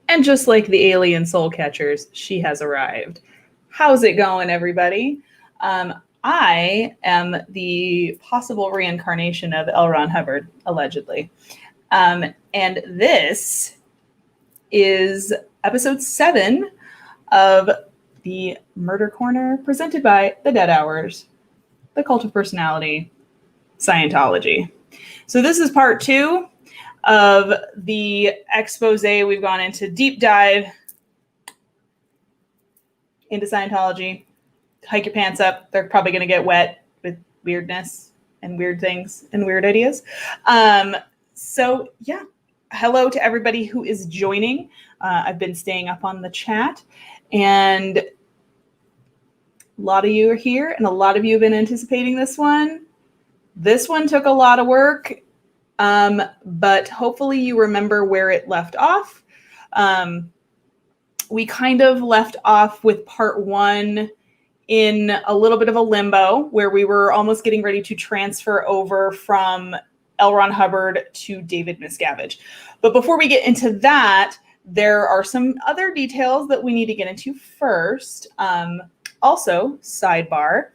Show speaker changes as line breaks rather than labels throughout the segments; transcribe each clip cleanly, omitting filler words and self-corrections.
And just like the alien soul catchers, she has arrived. How's it going, everybody? I am the possible reincarnation of L. Ron Hubbard, allegedly. And this is episode 7 of the Murder Corner, presented by The Dead Hours, the Cult of Personality, Scientology. So this is part 2 of the expose. We've gone into deep dive into Scientology. Hike your pants up. They're probably going to get wet with weirdness and weird things and weird ideas. So yeah, hello to everybody who is joining. I've been staying up on the chat, and a lot of you are here, and a lot of you have been anticipating this one. This one took a lot of work. But hopefully you remember where it left off. We kind of left off with part 1 in a little bit of a limbo, where we were almost getting ready to transfer over from L. Ron Hubbard to David Miscavige. But before we get into that, there are some other details that we need to get into first. Also, sidebar.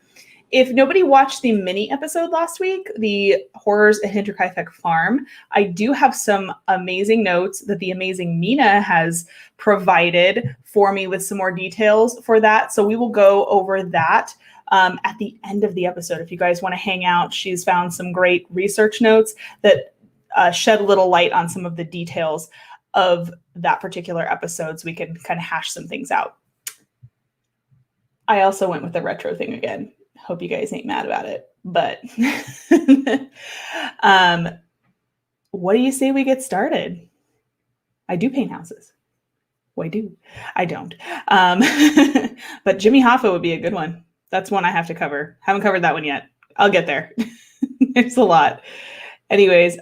If nobody watched the mini episode last week, the Horrors at Hinterkaifeck Farm, I do have some amazing notes that the amazing Mina has provided for me with some more details for that. So we will go over that at the end of the episode. If you guys want to hang out, she's found some great research notes that shed a little light on some of the details of that particular episode, so we can kind of hash some things out. I also went with the retro thing again. Hope you guys ain't mad about it, but what do you say we get started? I do paint houses. Well, I do. I don't. But Jimmy Hoffa would be a good one. That's one I have to cover. Haven't covered that one yet. I'll get there. There's a lot. Anyways,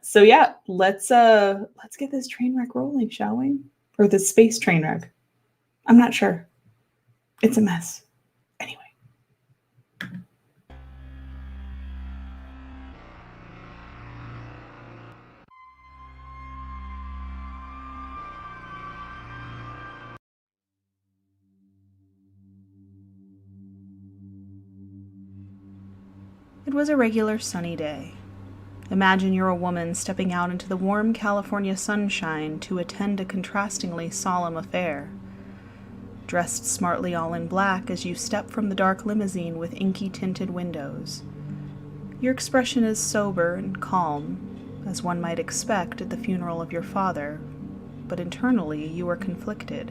so yeah, let's get this train wreck rolling, shall we? Or the space train wreck. I'm not sure. It's a mess. It was a regular sunny day. Imagine you're a woman stepping out into the warm California sunshine to attend a contrastingly solemn affair. Dressed smartly all in black as you step from the dark limousine with inky-tinted windows. Your expression is sober and calm, as one might expect at the funeral of your father, but internally you are conflicted.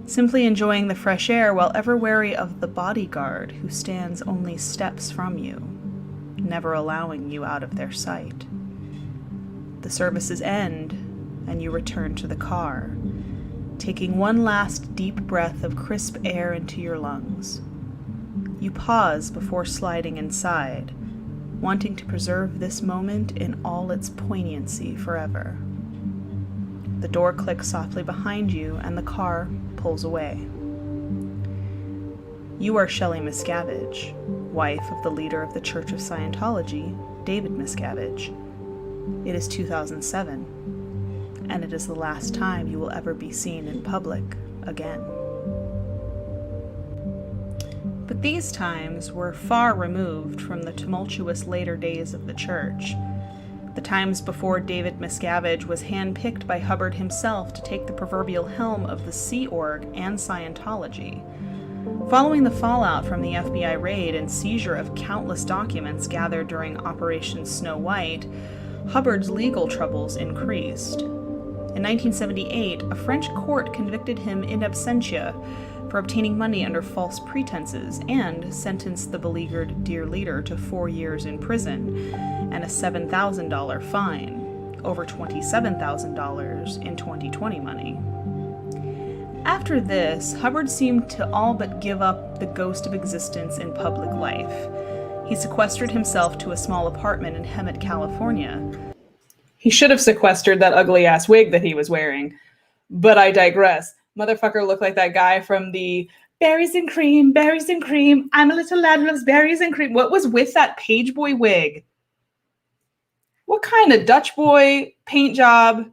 Simply enjoying the fresh air while ever wary of the bodyguard who stands only steps from you, never allowing you out of their sight. The services end, and you return to the car, taking one last deep breath of crisp air into your lungs. You pause before sliding inside, wanting to preserve this moment in all its poignancy forever. The door clicks softly behind you, and the car pulls away. You are Shelley Miscavige, wife of the leader of the Church of Scientology, David Miscavige. It is 2007, and it is the last time you will ever be seen in public again. But these times were far removed from the tumultuous later days of the church. The times before David Miscavige was handpicked by Hubbard himself to take the proverbial helm of the Sea Org and Scientology. Following the fallout from the FBI raid and seizure of countless documents gathered during Operation Snow White, Hubbard's legal troubles increased. In 1978, a French court convicted him in absentia for obtaining money under false pretenses and sentenced the beleaguered dear leader to 4 years in prison and a $7,000 fine, over $27,000 in 2020 money. After this, Hubbard seemed to all but give up the ghost of existence in public life. He sequestered himself to a small apartment in Hemet, California. He should have sequestered that ugly-ass wig that he was wearing. But I digress. Motherfucker looked like that guy from the berries and cream, I'm a little lad who loves berries and cream. What was with that page boy wig? What kind of Dutch boy paint job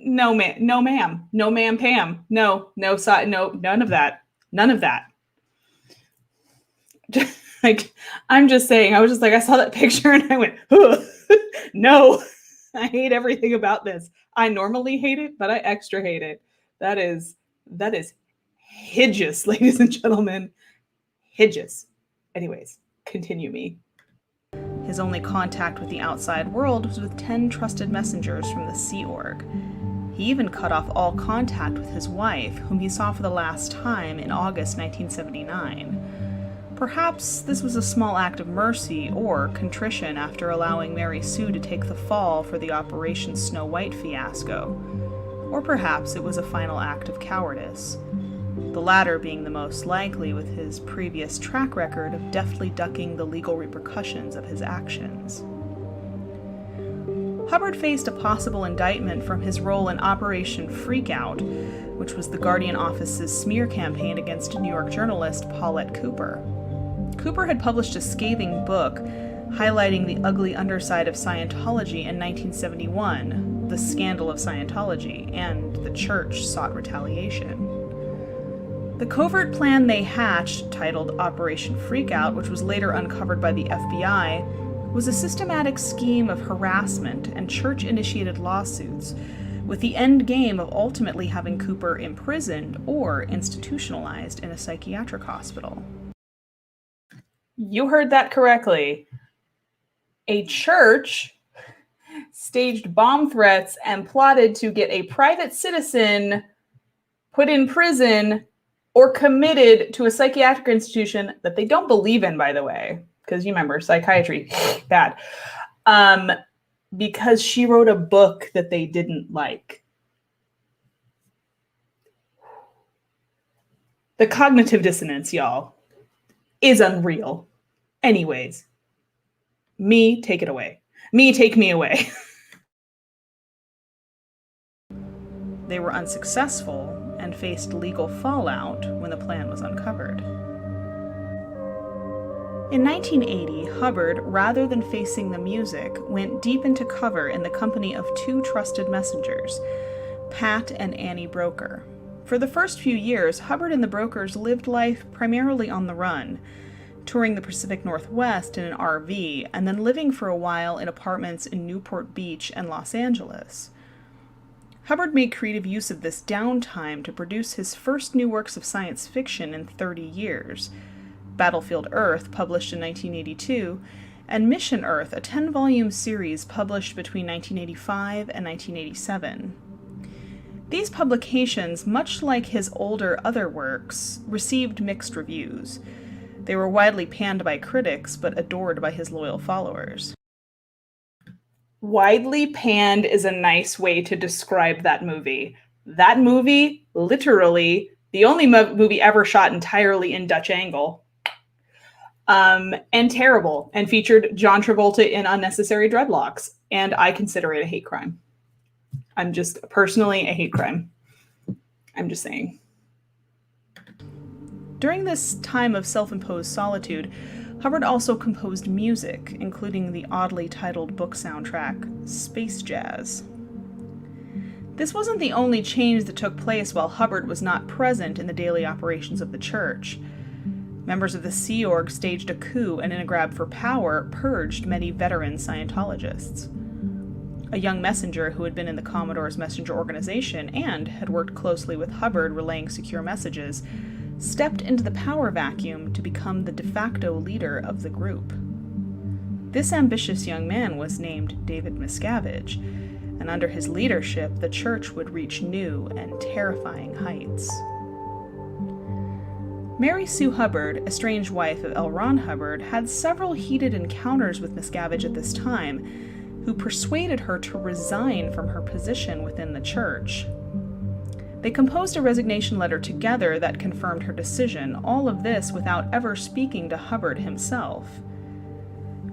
No, ma'am. No, ma'am. No, ma'am, Pam. No, no, no, none of that. None of that. Like, I'm just saying, I was just like, I saw that picture and I went, no, I hate everything about this. I normally hate it, but I extra hate it. That is hideous, ladies and gentlemen. Hideous. Anyways, continue me. His only contact with the outside world was with 10 trusted messengers from the Sea Org. He even cut off all contact with his wife, whom he saw for the last time in August 1979. Perhaps this was a small act of mercy or contrition after allowing Mary Sue to take the fall for the Operation Snow White fiasco. Or perhaps it was a final act of cowardice. The latter being the most likely with his previous track record of deftly ducking the legal repercussions of his actions. Hubbard faced a possible indictment from his role in Operation Freakout, which was the Guardian office's smear campaign against New York journalist Paulette Cooper. Cooper had published a scathing book highlighting the ugly underside of Scientology in 1971, The Scandal of Scientology, and the church sought retaliation. The covert plan they hatched, titled Operation Freakout, which was later uncovered by the FBI, was a systematic scheme of harassment and church-initiated lawsuits, with the end game of ultimately having Cooper imprisoned or institutionalized in a psychiatric hospital. You heard that correctly. A church staged bomb threats and plotted to get a private citizen put in prison or committed to a psychiatric institution that they don't believe in, by the way, because you remember, psychiatry, bad, because she wrote a book that they didn't like. The cognitive dissonance, y'all, is unreal. Anyways, take it away. Take me away. They were unsuccessful and faced legal fallout when the plan was uncovered. In 1980, Hubbard, rather than facing the music, went deep into cover in the company of 2 trusted messengers, Pat and Annie Broker. For the first few years, Hubbard and the Brokers lived life primarily on the run, touring the Pacific Northwest in an RV, and then living for a while in apartments in Newport Beach and Los Angeles. Hubbard made creative use of this downtime to produce his first new works of science fiction in 30 years, Battlefield Earth, published in 1982, and Mission Earth, a 10-volume series published between 1985 and 1987. These publications, much like his older other works, received mixed reviews. They were widely panned by critics, but adored by his loyal followers. Widely panned is a nice way to describe that movie. That movie, literally, the only movie ever shot entirely in Dutch angle, and terrible, and featured John Travolta in unnecessary dreadlocks, and I consider it a hate crime. I'm just personally a hate crime. I'm just saying. During this time of self-imposed solitude, Hubbard also composed music, including the oddly titled book soundtrack, Space Jazz. This wasn't the only change that took place while Hubbard was not present in the daily operations of the church. Members of the Sea Org staged a coup and in a grab for power purged many veteran Scientologists. A young messenger who had been in the Commodore's messenger organization and had worked closely with Hubbard relaying secure messages stepped into the power vacuum to become the de facto leader of the group. This ambitious young man was named David Miscavige, and under his leadership, the church would reach new and terrifying heights. Mary Sue Hubbard, estranged wife of L. Ron Hubbard, had several heated encounters with Miscavige at this time, who persuaded her to resign from her position within the church. They composed a resignation letter together that confirmed her decision, all of this without ever speaking to Hubbard himself.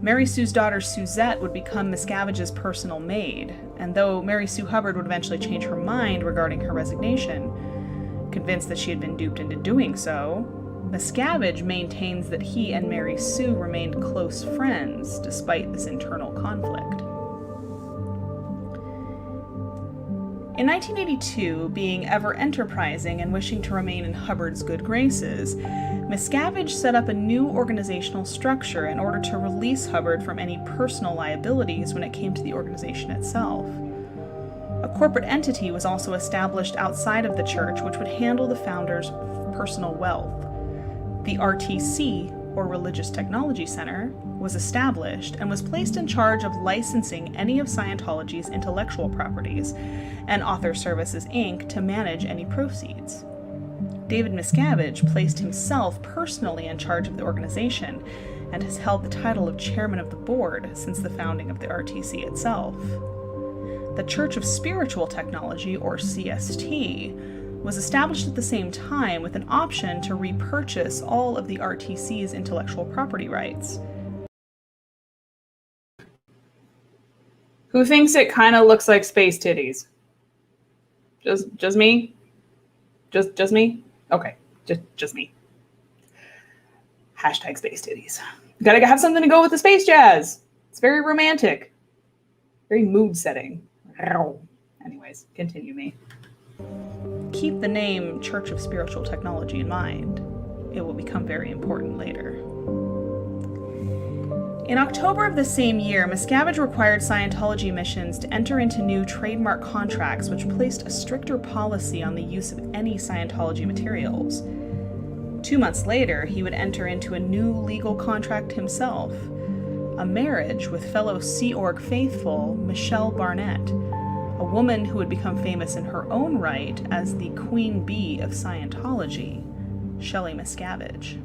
Mary Sue's daughter Suzette would become Miscavige's personal maid, and though Mary Sue Hubbard would eventually change her mind regarding her resignation, convinced that she had been duped into doing so, Miscavige maintains that he and Mary Sue remained close friends despite this internal conflict. In 1982, being ever enterprising and wishing to remain in Hubbard's good graces, Miscavige set up a new organizational structure in order to release Hubbard from any personal liabilities when it came to the organization itself. A corporate entity was also established outside of the church which would handle the founder's personal wealth. The RTC, or Religious Technology Center, was established and was placed in charge of licensing any of Scientology's intellectual properties, and Author Services, Inc. to manage any proceeds. David Miscavige placed himself personally in charge of the organization and has held the title of chairman of the board since the founding of the RTC itself. The Church of Spiritual Technology, or CST, was established at the same time with an option to repurchase all of the RTC's intellectual property rights.
Who thinks it kind of looks like space titties? Just me? Just me? Okay, just me. Hashtag space titties. Gotta have something to go with the space jazz. It's very romantic. Very mood setting. Anyways, continue me.
Keep the name Church of Spiritual Technology in mind. It will become very important later. In October of the same year, Miscavige required Scientology missions to enter into new trademark contracts which placed a stricter policy on the use of any Scientology materials. 2 months later, he would enter into a new legal contract himself, a marriage with fellow Sea Org faithful Michelle Barnett, a woman who would become famous in her own right as the Queen Bee of Scientology, Shelley Miscavige.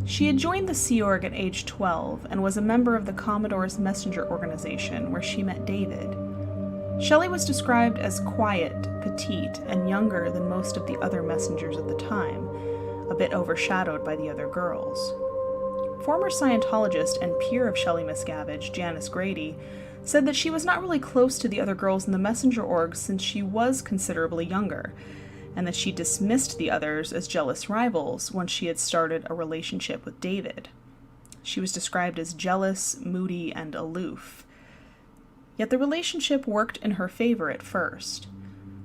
She had joined the Sea Org at age 12 and was a member of the Commodore's Messenger organization where she met David. Shelley was described as quiet, petite, and younger than most of the other messengers at the time, a bit overshadowed by the other girls. Former Scientologist and peer of Shelley Miscavige, Janice Grady, said that she was not really close to the other girls in the Messenger org since she was considerably younger, and that she dismissed the others as jealous rivals once she had started a relationship with David. She was described as jealous, moody, and aloof. Yet the relationship worked in her favor at first.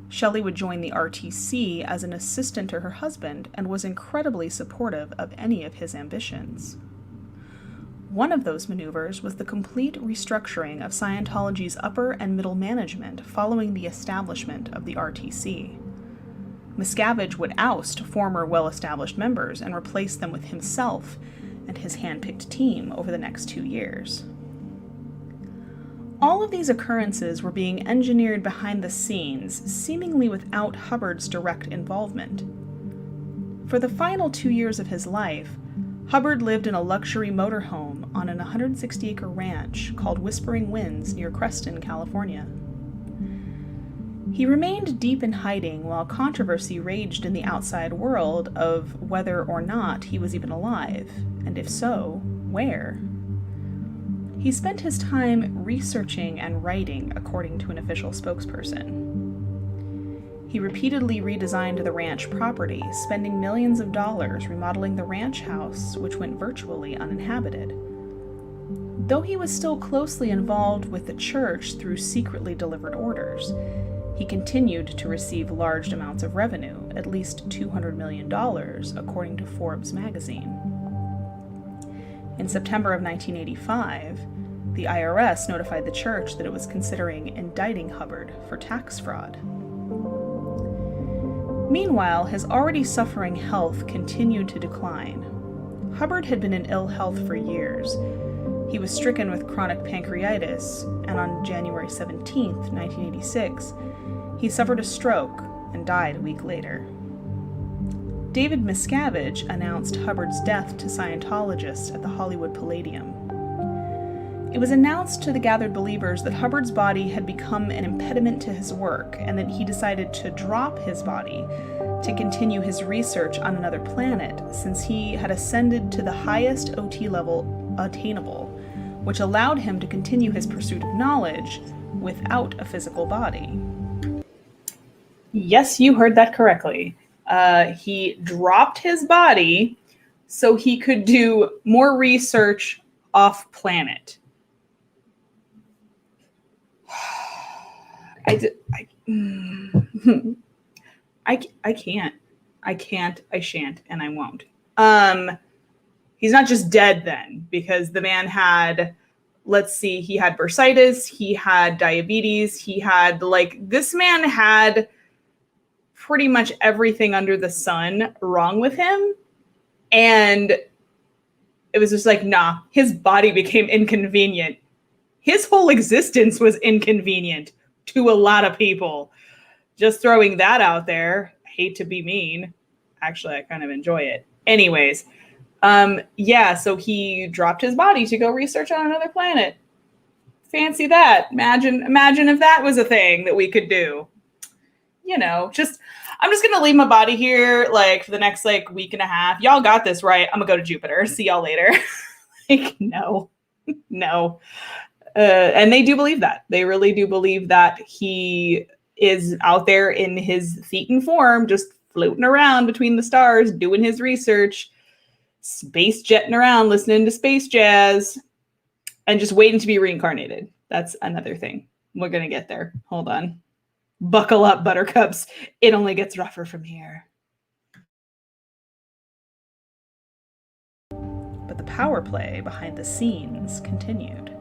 Shelley would join the RTC as an assistant to her husband and was incredibly supportive of any of his ambitions. One of those maneuvers was the complete restructuring of Scientology's upper and middle management following the establishment of the RTC. Miscavige would oust former well-established members and replace them with himself and his hand-picked team over the next 2 years. All of these occurrences were being engineered behind the scenes, seemingly without Hubbard's direct involvement. For the final 2 years of his life, Hubbard lived in a luxury motorhome on an 160-acre ranch called Whispering Winds near Creston, California. He remained deep in hiding while controversy raged in the outside world of whether or not he was even alive, and if so, where. He spent his time researching and writing, according to an official spokesperson. He repeatedly redesigned the ranch property, spending millions of dollars remodeling the ranch house, which went virtually uninhabited. Though he was still closely involved with the church through secretly delivered orders, he continued to receive large amounts of revenue, at least $200 million, according to Forbes magazine. In September of 1985, the IRS notified the church that it was considering indicting Hubbard for tax fraud. Meanwhile, his already suffering health continued to decline. Hubbard had been in ill health for years. He was stricken with chronic pancreatitis, and on January 17, 1986, he suffered a stroke and died a week later. David Miscavige announced Hubbard's death to Scientologists at the Hollywood Palladium. It was announced to the gathered believers that Hubbard's body had become an impediment to his work and that he decided to drop his body to continue his research on another planet since he had ascended to the highest OT level attainable, which allowed him to continue his pursuit of knowledge without a physical body.
Yes, you heard that correctly. He dropped his body so he could do more research off planet. can't, I shan't, and I won't. He's not just dead then, because the man had, let's see, he had bursitis, he had diabetes, he had, this man had pretty much everything under the sun wrong with him. And it was just nah, his body became inconvenient. His whole existence was inconvenient to a lot of people. Just throwing that out there. Hate to be mean. Actually, I kind of enjoy it. Anyways, so he dropped his body to go research on another planet. Fancy that. Imagine if that was a thing that we could do. I'm just going to leave my body here for the next week and a half. Y'all got this, right? I'm going to go to Jupiter. See y'all later. No. And they do believe that. They really do believe that he is out there in his thetan form, just floating around between the stars, doing his research, space jetting around, listening to space jazz, and just waiting to be reincarnated. That's another thing. We're going to get there. Hold on. Buckle up, buttercups. It only gets rougher from here.
But the power play behind the scenes continued.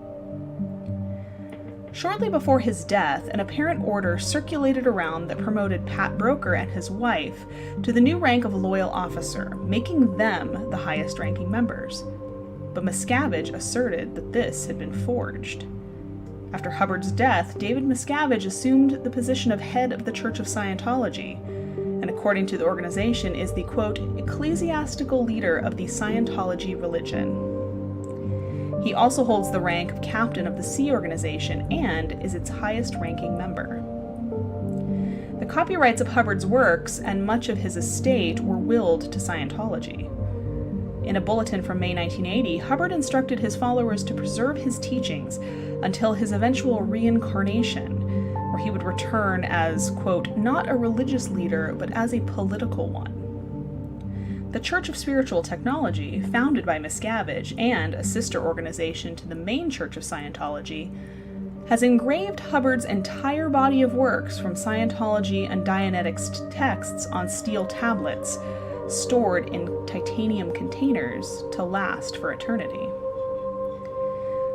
Shortly before his death, an apparent order circulated around that promoted Pat Broker and his wife to the new rank of loyal officer, making them the highest-ranking members. But Miscavige asserted that this had been forged. After Hubbard's death, David Miscavige assumed the position of head of the Church of Scientology, and according to the organization is the, quote, ecclesiastical leader of the Scientology religion. He also holds the rank of captain of the Sea organization and is its highest-ranking member. The copyrights of Hubbard's works and much of his estate were willed to Scientology. In a bulletin from May 1980, Hubbard instructed his followers to preserve his teachings until his eventual reincarnation, where he would return as, quote, not a religious leader, but as a political one. The Church of Spiritual Technology, founded by Miscavige and a sister organization to the main Church of Scientology, has engraved Hubbard's entire body of works from Scientology and Dianetics texts on steel tablets, stored in titanium containers to last for eternity.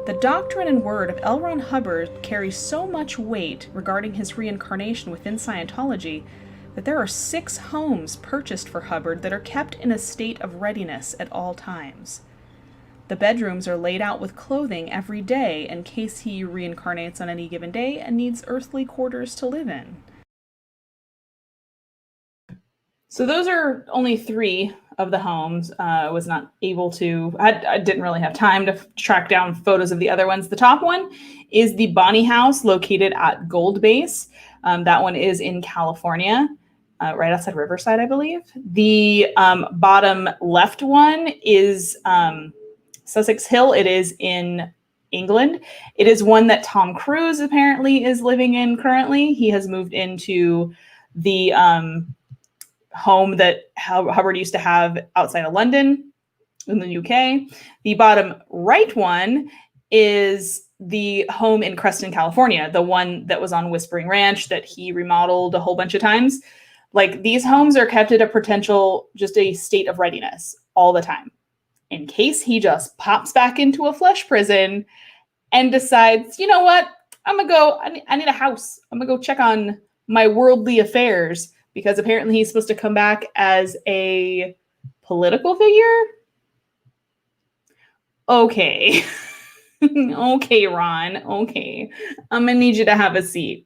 The doctrine and word of L. Ron Hubbard carries so much weight regarding his reincarnation within Scientology that there are 6 homes purchased for Hubbard that are kept in a state of readiness at all times. The bedrooms are laid out with clothing every day in case he reincarnates on any given day and needs earthly quarters to live in.
So those are only 3 of the homes. I was not able to, I didn't really have time to track down photos of the other ones. The top one is the Bonnie House located at Gold Base. That one is in California, right outside Riverside, I believe. The bottom left one is Sussex Hill. It is in England. It is one that Tom Cruise apparently is living in currently. He has moved into the home that Hubbard used to have outside of London in the UK. The bottom right one is the home in Creston, California, the one that was on Whispering Ranch that he remodeled a whole bunch of times. These homes are kept at just a state of readiness all the time, in case he just pops back into a flesh prison and decides, you know what, I'm gonna go, I need a house. I'm gonna go check on my worldly affairs, because apparently he's supposed to come back as a political figure. Okay. Okay, Ron. Okay. I'm gonna need you to have a seat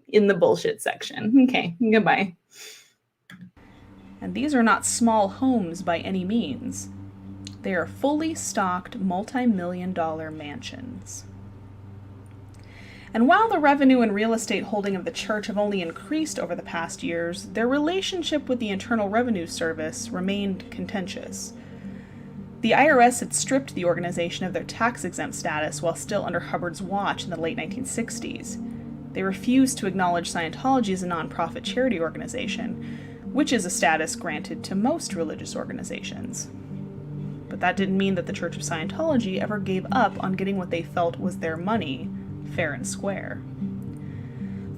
in the bullshit section. Okay, goodbye.
And these are not small homes by any means. They are fully stocked multi-million-dollar mansions. And while the revenue and real estate holding of the church have only increased over the past years, their relationship with the Internal Revenue Service remained contentious. The IRS had stripped the organization of their tax-exempt status while still under Hubbard's watch in the late 1960s. They refused to acknowledge Scientology as a nonprofit charity organization, which is a status granted to most religious organizations. But that didn't mean that the Church of Scientology ever gave up on getting what they felt was their money, fair and square.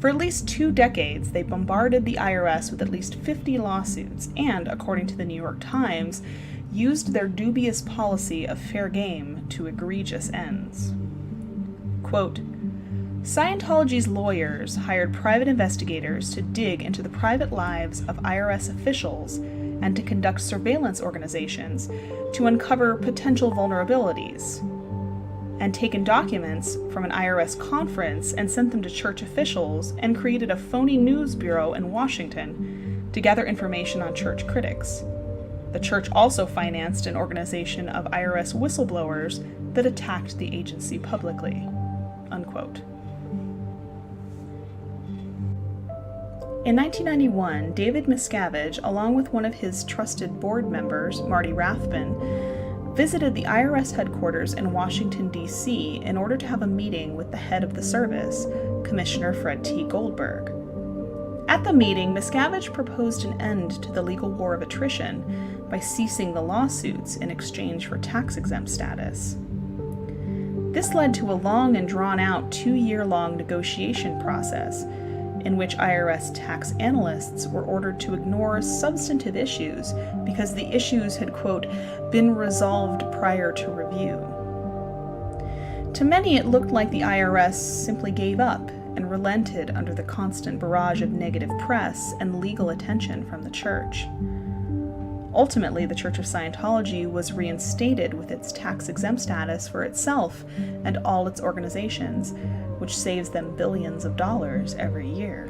For at least 2 decades, they bombarded the IRS with at least 50 lawsuits and, according to the New York Times, used their dubious policy of fair game to egregious ends. Quote, Scientology's lawyers hired private investigators to dig into the private lives of IRS officials and to conduct surveillance organizations to uncover potential vulnerabilities, and taken documents from an IRS conference and sent them to church officials and created a phony news bureau in Washington to gather information on church critics. The church also financed an organization of IRS whistleblowers that attacked the agency publicly. Unquote. In 1991, David Miscavige, along with one of his trusted board members, Marty Rathbun, visited the IRS headquarters in Washington, D.C. in order to have a meeting with the head of the service, Commissioner Fred T. Goldberg. At the meeting, Miscavige proposed an end to the legal war of attrition by ceasing the lawsuits in exchange for tax-exempt status. This led to a long and drawn-out 2-year-long negotiation process in which IRS tax analysts were ordered to ignore substantive issues because the issues had, quote, been resolved prior to review. To many, it looked like the IRS simply gave up and relented under the constant barrage of negative press and legal attention from the church. Ultimately, the Church of Scientology was reinstated with its tax-exempt status for itself and all its organizations, which saves them billions of dollars every year.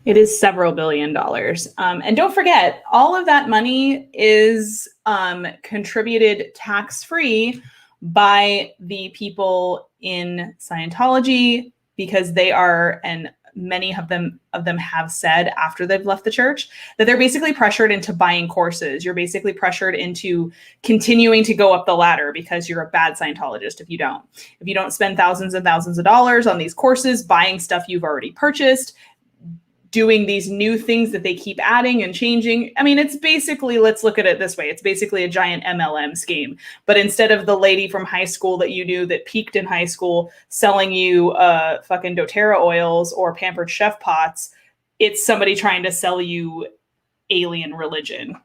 It is several billion dollars. And don't forget, all of that money is contributed tax-free by the people in Scientology because they are, and many of them have said after they've left the church, that they're basically pressured into buying courses. You're basically pressured into continuing to go up the ladder because you're a bad Scientologist if you don't. If you don't spend thousands and thousands of dollars on these courses, buying stuff you've already purchased, doing these new things that they keep adding and changing. I mean, it's basically, let's look at it this way. It's basically a giant MLM scheme. But instead of the lady from high school that you knew that peaked in high school selling you fucking doTERRA oils or Pampered Chef pots, it's somebody trying to sell you alien religion,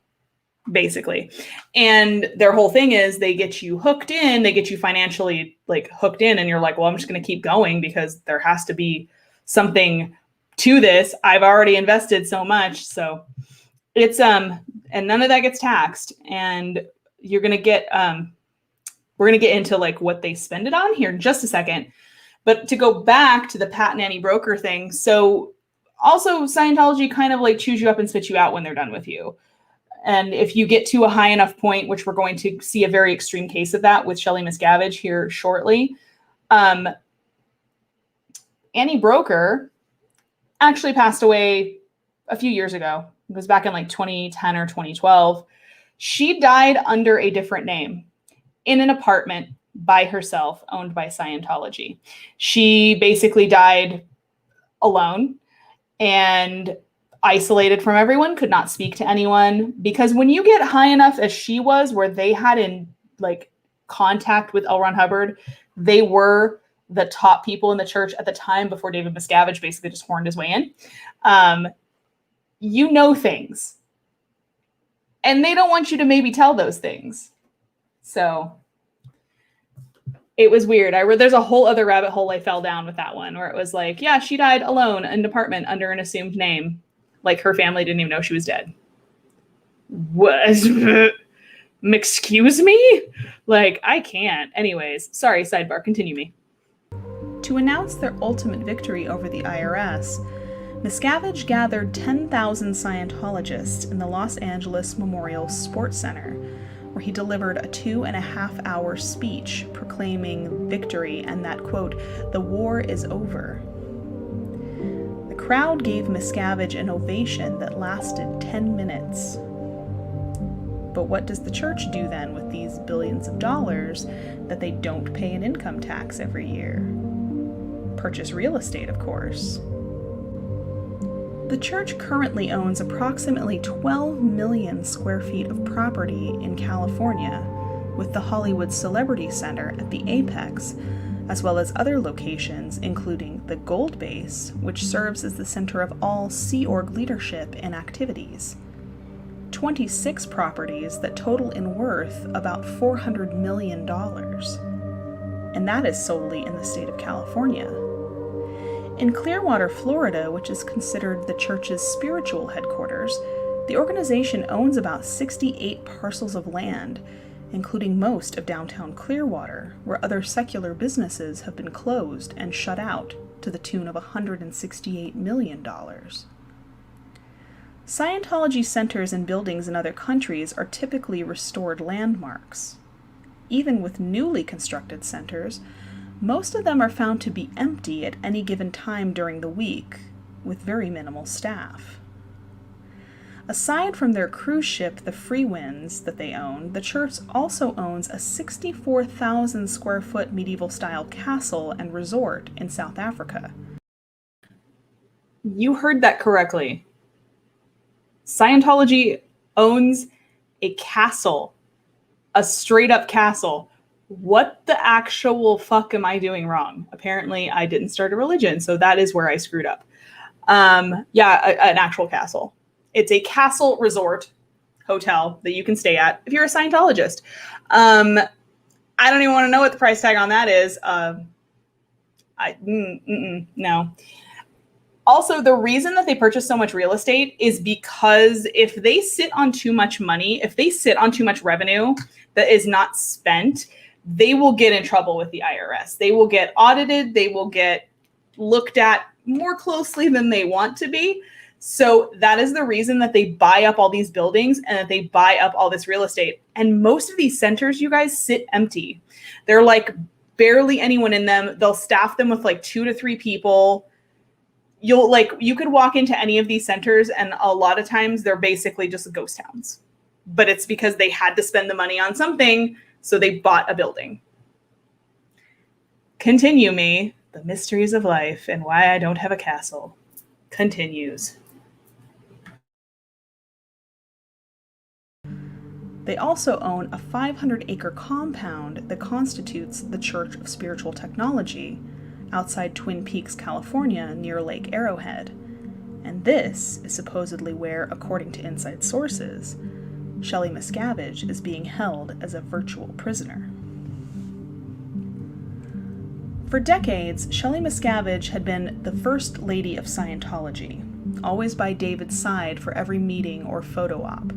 basically. And their whole thing is they get you hooked in, they get you financially like hooked in, and you're like, well, I'm just going to keep going because there has to be something to this. I've already invested so much. So it's, and none of that gets taxed. And you're going to get, we're going to get into like what they spend it on here in just a second. But to go back to the Pat Nanny broker thing. So also Scientology kind of like chews you up and spits you out when they're done with you. And if you get to a high enough point, which we're going to see a very extreme case of that with Shelly Miscavige here shortly, Annie Broker actually passed away a few years ago. It was back in like 2010 or 2012. She died under a different name in an apartment by herself owned by Scientology. She basically died alone and isolated from everyone, could not speak to anyone, because when you get high enough as she was, where they had in like contact with L. Ron Hubbard, they were the top people in the church at the time before David Miscavige basically just horned his way in. You know things. And they don't want you to maybe tell those things. So it was weird. There's a whole other rabbit hole I fell down with that one, where it was like, yeah, she died alone in an apartment under an assumed name. Like her family didn't even know she was dead. What? Excuse me? Like, I can't. Anyways, sorry, sidebar, continue me.
To announce their ultimate victory over the IRS, Miscavige gathered 10,000 Scientologists in the Los Angeles Memorial Sports Center, where he delivered a 2.5-hour speech proclaiming victory and that, quote, the war is over. The crowd gave Miscavige an ovation that lasted 10 minutes. But what does the church do then with these billions of dollars that they don't pay an income tax every year? Purchase real estate, of course. The church currently owns approximately 12 million square feet of property in California, with the Hollywood Celebrity Center at the apex, as well as other locations, including the Gold Base, which serves as the center of all Sea Org leadership and activities. 26 properties that total in worth about $400 million. And that is solely in the state of California. In Clearwater, Florida, which is considered the church's spiritual headquarters, the organization owns about 68 parcels of land, including most of downtown Clearwater, where other secular businesses have been closed and shut out to the tune of $168 million. Scientology centers and buildings in other countries are typically restored landmarks. Even with newly constructed centers, most of them are found to be empty at any given time during the week, with very minimal staff. Aside from their cruise ship, the Freewinds, that they own, the church also owns a 64,000 square foot medieval-style castle and resort in South Africa.
You heard that correctly. Scientology owns a castle, a straight-up castle. What the actual fuck am I doing wrong? Apparently, I didn't start a religion, so that is where I screwed up. An actual castle. It's a castle resort hotel that you can stay at if you're a Scientologist. I don't even want to know what the price tag on that is. No. Also, the reason that they purchase so much real estate is because if they sit on too much money, if they sit on too much revenue that is not spent, they will get in trouble with the IRS. They will get audited. They will get looked at more closely than they want to be. So that is the reason that they buy up all these buildings and that they buy up all this real estate. And most of these centers, you guys, sit empty. They're like barely anyone in them. They'll staff them with like 2 to 3 people. You could walk into any of these centers and a lot of times they're basically just ghost towns. But it's because they had to spend the money on something, so they bought a building. Continue me, the mysteries of life and why I don't have a castle. Continues.
They also own a 500-acre compound that constitutes the Church of Spiritual Technology, outside Twin Peaks, California, near Lake Arrowhead. And this is supposedly where, according to inside sources, Shelley Miscavige is being held as a virtual prisoner. For decades, Shelley Miscavige had been the First Lady of Scientology, always by David's side for every meeting or photo op.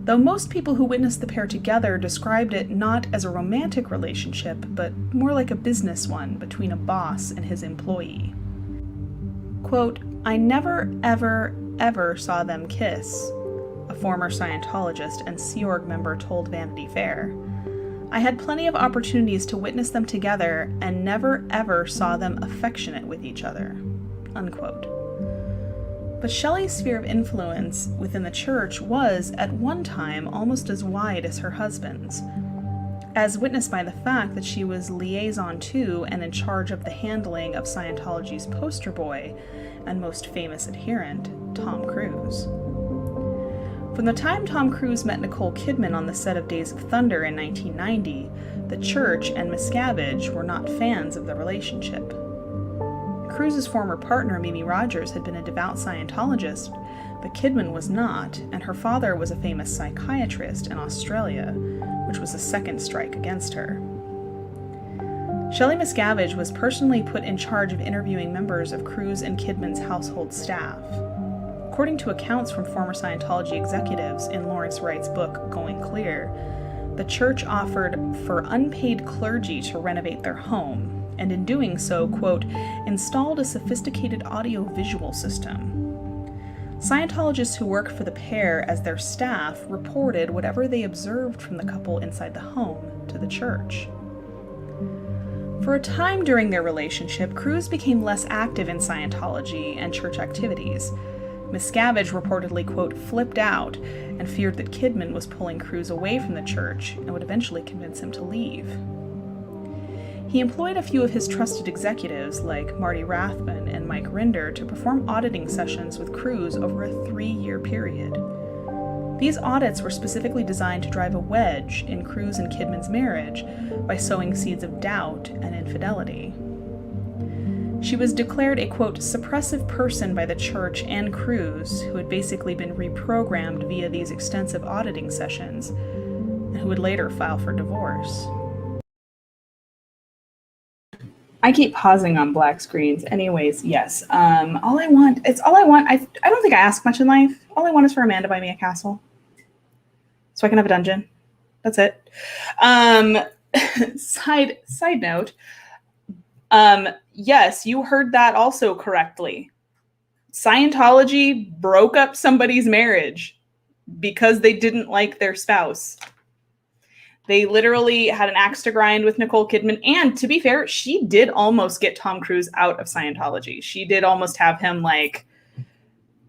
Though most people who witnessed the pair together described it not as a romantic relationship, but more like a business one between a boss and his employee. Quote, "I never, ever, ever saw them kiss," a former Scientologist and Sea Org member told Vanity Fair. "I had plenty of opportunities to witness them together and never, ever saw them affectionate with each other." Unquote. But Shelley's sphere of influence within the church was, at one time, almost as wide as her husband's, as witnessed by the fact that she was liaison to and in charge of the handling of Scientology's poster boy and most famous adherent, Tom Cruise. From the time Tom Cruise met Nicole Kidman on the set of Days of Thunder in 1990, the church and Miscavige were not fans of the relationship. Cruise's former partner, Mimi Rogers, had been a devout Scientologist, but Kidman was not, and her father was a famous psychiatrist in Australia, which was a second strike against her. Shelley Miscavige was personally put in charge of interviewing members of Cruise and Kidman's household staff. According to accounts from former Scientology executives in Lawrence Wright's book, Going Clear, the church offered for unpaid clergy to renovate their home, and in doing so, quote, installed a sophisticated audio-visual system. Scientologists who worked for the pair as their staff reported whatever they observed from the couple inside the home to the church. For a time during their relationship, Cruise became less active in Scientology and church activities. Miscavige reportedly, quote, flipped out and feared that Kidman was pulling Cruise away from the church and would eventually convince him to leave. He employed a few of his trusted executives, like Marty Rathman and Mike Rinder, to perform auditing sessions with Cruise over a 3-year period. These audits were specifically designed to drive a wedge in Cruise and Kidman's marriage by sowing seeds of doubt and infidelity. She was declared a, quote, suppressive person by the church and Cruise, who had basically been reprogrammed via these extensive auditing sessions, and who would later file for divorce.
I keep pausing on black screens. Anyways, yes. I don't think I ask much in life. All I want is for Amanda to buy me a castle, so I can have a dungeon. That's it. Side note. Yes, you heard that also correctly. Scientology broke up somebody's marriage because they didn't like their spouse. They literally had an axe to grind with Nicole Kidman. And to be fair, she did almost get Tom Cruise out of Scientology. She did almost have him like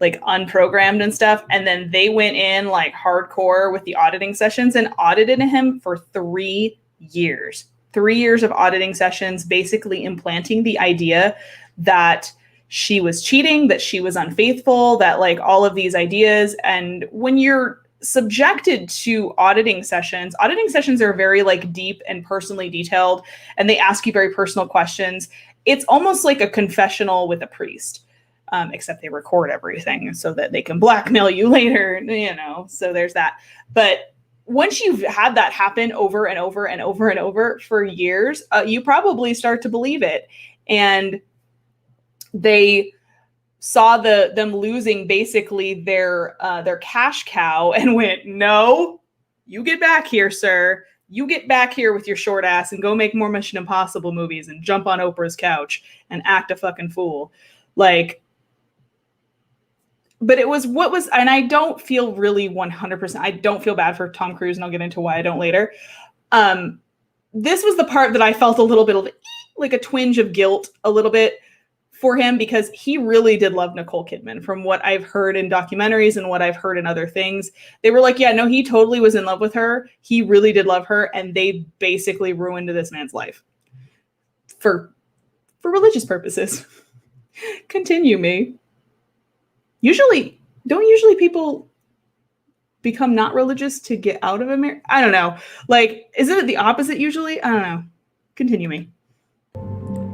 unprogrammed and stuff. And then they went in like hardcore with the auditing sessions and audited him for 3 years. 3 years of auditing sessions, basically implanting the idea that she was cheating, that she was unfaithful, that like all of these ideas. And when you're subjected to auditing sessions are very like deep and personally detailed, and they ask you very personal questions. It's almost like a confessional with a priest, except they record everything so that they can blackmail you later, so there's that. But once you've had that happen over and over and over and over for years, you probably start to believe it. And they saw them losing basically their cash cow and went, no, you get back here, sir. You get back here with your short ass and go make more Mission Impossible movies and jump on Oprah's couch and act a fucking fool. But it was and I don't feel really 100%. I don't feel bad for Tom Cruise, and I'll get into why I don't later. This was the part that I felt a little bit of like a twinge of guilt a little bit for him, because he really did love Nicole Kidman. From what I've heard in documentaries and what I've heard in other things, they were like, yeah, no, he totally was in love with her. He really did love her. And they basically ruined this man's life for religious purposes. Continue, me. Don't people become not religious to get out of a marriage? I don't know. Like, isn't it the opposite usually? I don't know. Continue, me.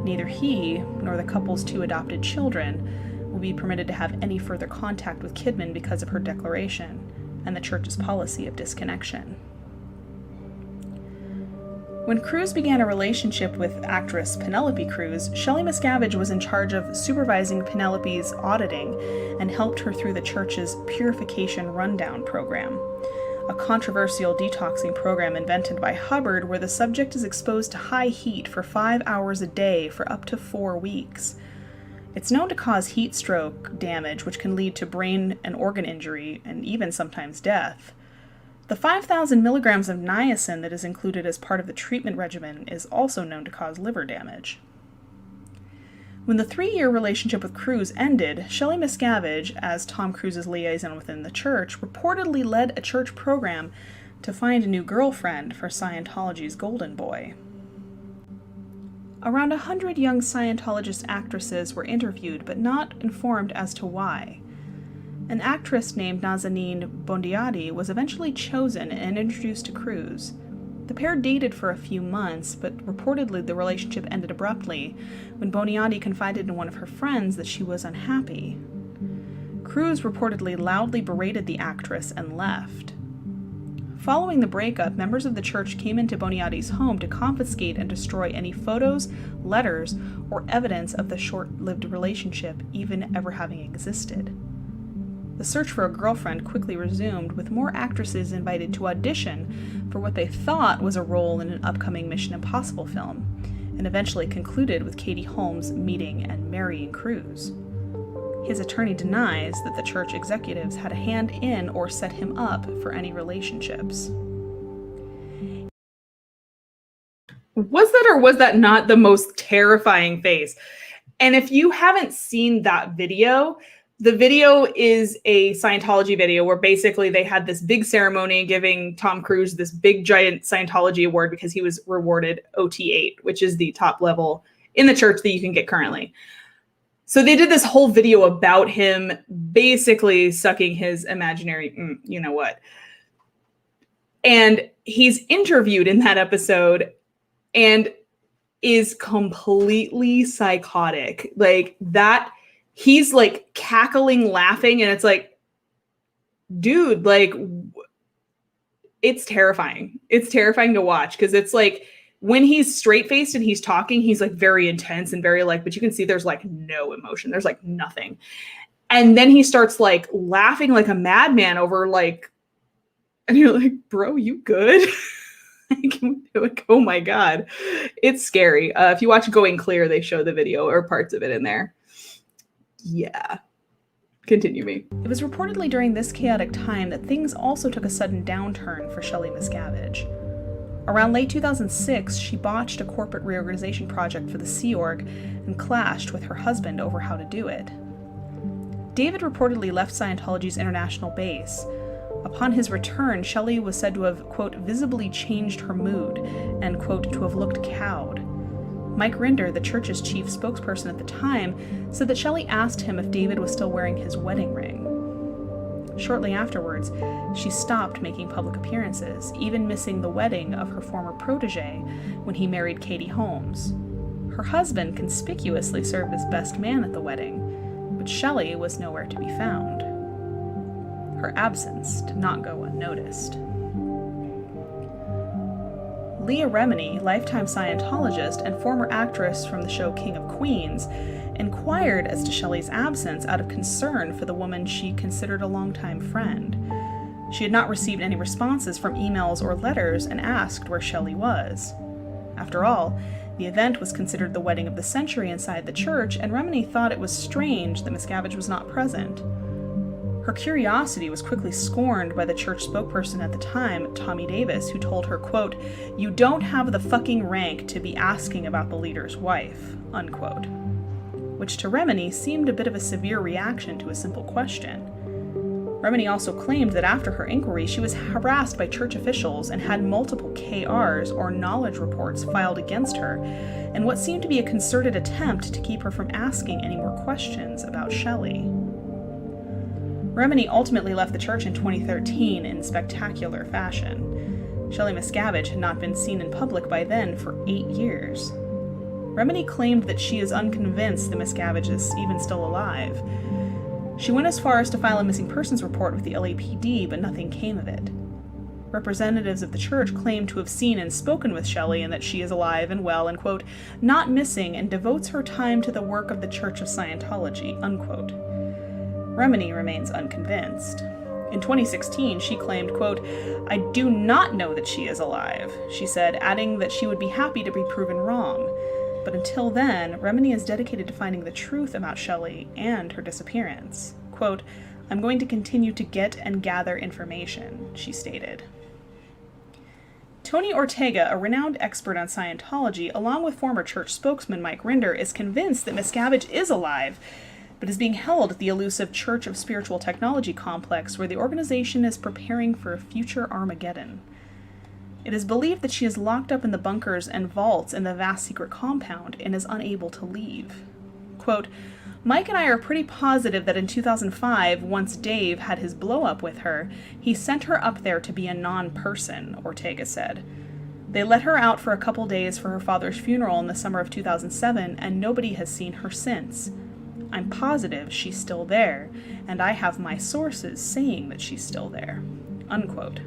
Neither he nor the couple's 2 adopted children will be permitted to have any further contact with Kidman because of her declaration and the church's policy of disconnection. When Cruise began a relationship with actress Penelope Cruz, Shelley Miscavige was in charge of supervising Penelope's auditing and helped her through the church's Purification Rundown program, a controversial detoxing program invented by Hubbard where the subject is exposed to high heat for 5 hours a day for up to 4 weeks. It's known to cause heat stroke damage, which can lead to brain and organ injury and even sometimes death. The 5,000 milligrams of niacin that is included as part of the treatment regimen is also known to cause liver damage. When the 3-year relationship with Cruise ended, Shelley Miscavige, as Tom Cruise's liaison within the church, reportedly led a church program to find a new girlfriend for Scientology's golden boy. Around 100 young Scientologist actresses were interviewed, but not informed as to why. An actress named Nazanin Bondiati was eventually chosen and introduced to Cruise. The pair dated for a few months, but reportedly the relationship ended abruptly when Bondiati confided in one of her friends that she was unhappy. Cruise reportedly loudly berated the actress and left. Following the breakup, members of the church came into Bondiati's home to confiscate and destroy any photos, letters, or evidence of the short-lived relationship even ever having existed. The search for a girlfriend quickly resumed, with more actresses invited to audition for what they thought was a role in an upcoming Mission Impossible film, and eventually concluded with Katie Holmes meeting and marrying Cruise. His attorney denies that the church executives had a hand in or set him up for any relationships.
Was that or was that not the most terrifying face? And if you haven't seen that video, the video is a Scientology video where basically they had this big ceremony giving Tom Cruise this big giant Scientology award because he was rewarded OT8, which is the top level in the church that you can get currently. So they did this whole video about him basically sucking his imaginary, you know what. And he's interviewed in that episode and is completely psychotic. Like that, he's like cackling, laughing, and it's like, dude, like, it's terrifying. It's terrifying to watch because it's like when he's straight faced and he's talking, he's like very intense and very like, but you can see there's like no emotion. There's like nothing. And then he starts like laughing like a madman over like, and you're like, bro, you good? Like, oh my God, it's scary. If you watch Going Clear, they show the video or parts of it in there. Yeah. Continue me.
It was reportedly during this chaotic time that things also took a sudden downturn for Shelley Miscavige. Around late 2006, she botched a corporate reorganization project for the Sea Org and clashed with her husband over how to do it. David reportedly left Scientology's international base. Upon his return, Shelley was said to have, quote, visibly changed her mood and, quote, to have looked cowed. Mike Rinder, the church's chief spokesperson at the time, said that Shelley asked him if David was still wearing his wedding ring. Shortly afterwards, she stopped making public appearances, even missing the wedding of her former protege when he married Katie Holmes. Her husband conspicuously served as best man at the wedding, but Shelley was nowhere to be found. Her absence did not go unnoticed. Leah Remini, lifetime Scientologist and former actress from the show King of Queens, inquired as to Shelley's absence out of concern for the woman she considered a longtime friend. She had not received any responses from emails or letters and asked where Shelley was. After all, the event was considered the wedding of the century inside the church, and Remini thought it was strange that Miscavige was not present. Her curiosity was quickly scorned by the church spokesperson at the time, Tommy Davis, who told her, quote, "You don't have the fucking rank to be asking about the leader's wife," unquote. Which to Remini seemed a bit of a severe reaction to a simple question. Remini also claimed that after her inquiry, she was harassed by church officials and had multiple KRs, or knowledge reports, filed against her, in what seemed to be a concerted attempt to keep her from asking any more questions about Shelley. Remini ultimately left the church in 2013 in spectacular fashion. Shelley Miscavige had not been seen in public by then for 8 years. Remini claimed that she is unconvinced that Miscavige is even still alive. She went as far as to file a missing persons report with the LAPD, but nothing came of it. Representatives of the church claimed to have seen and spoken with Shelley and that she is alive and well and, quote, not missing and devotes her time to the work of the Church of Scientology, unquote. Remini remains unconvinced. In 2016, she claimed, quote, "I do not know that she is alive," she said, adding that she would be happy to be proven wrong. But until then, Remini is dedicated to finding the truth about Shelley and her disappearance. Quote, "I'm going to continue to get and gather information," she stated. Tony Ortega, a renowned expert on Scientology, along with former church spokesman Mike Rinder, is convinced that Miscavige is alive, but is being held at the elusive Church of Spiritual Technology complex, where the organization is preparing for a future Armageddon. It is believed that she is locked up in the bunkers and vaults in the vast secret compound and is unable to leave. Quote, "Mike and I are pretty positive that in 2005, once Dave had his blow-up with her, he sent her up there to be a non-person," Ortega said. "They let her out for a couple days for her father's funeral in the summer of 2007, and nobody has seen her since. I'm positive she's still there, and I have my sources saying that she's still there," unquote.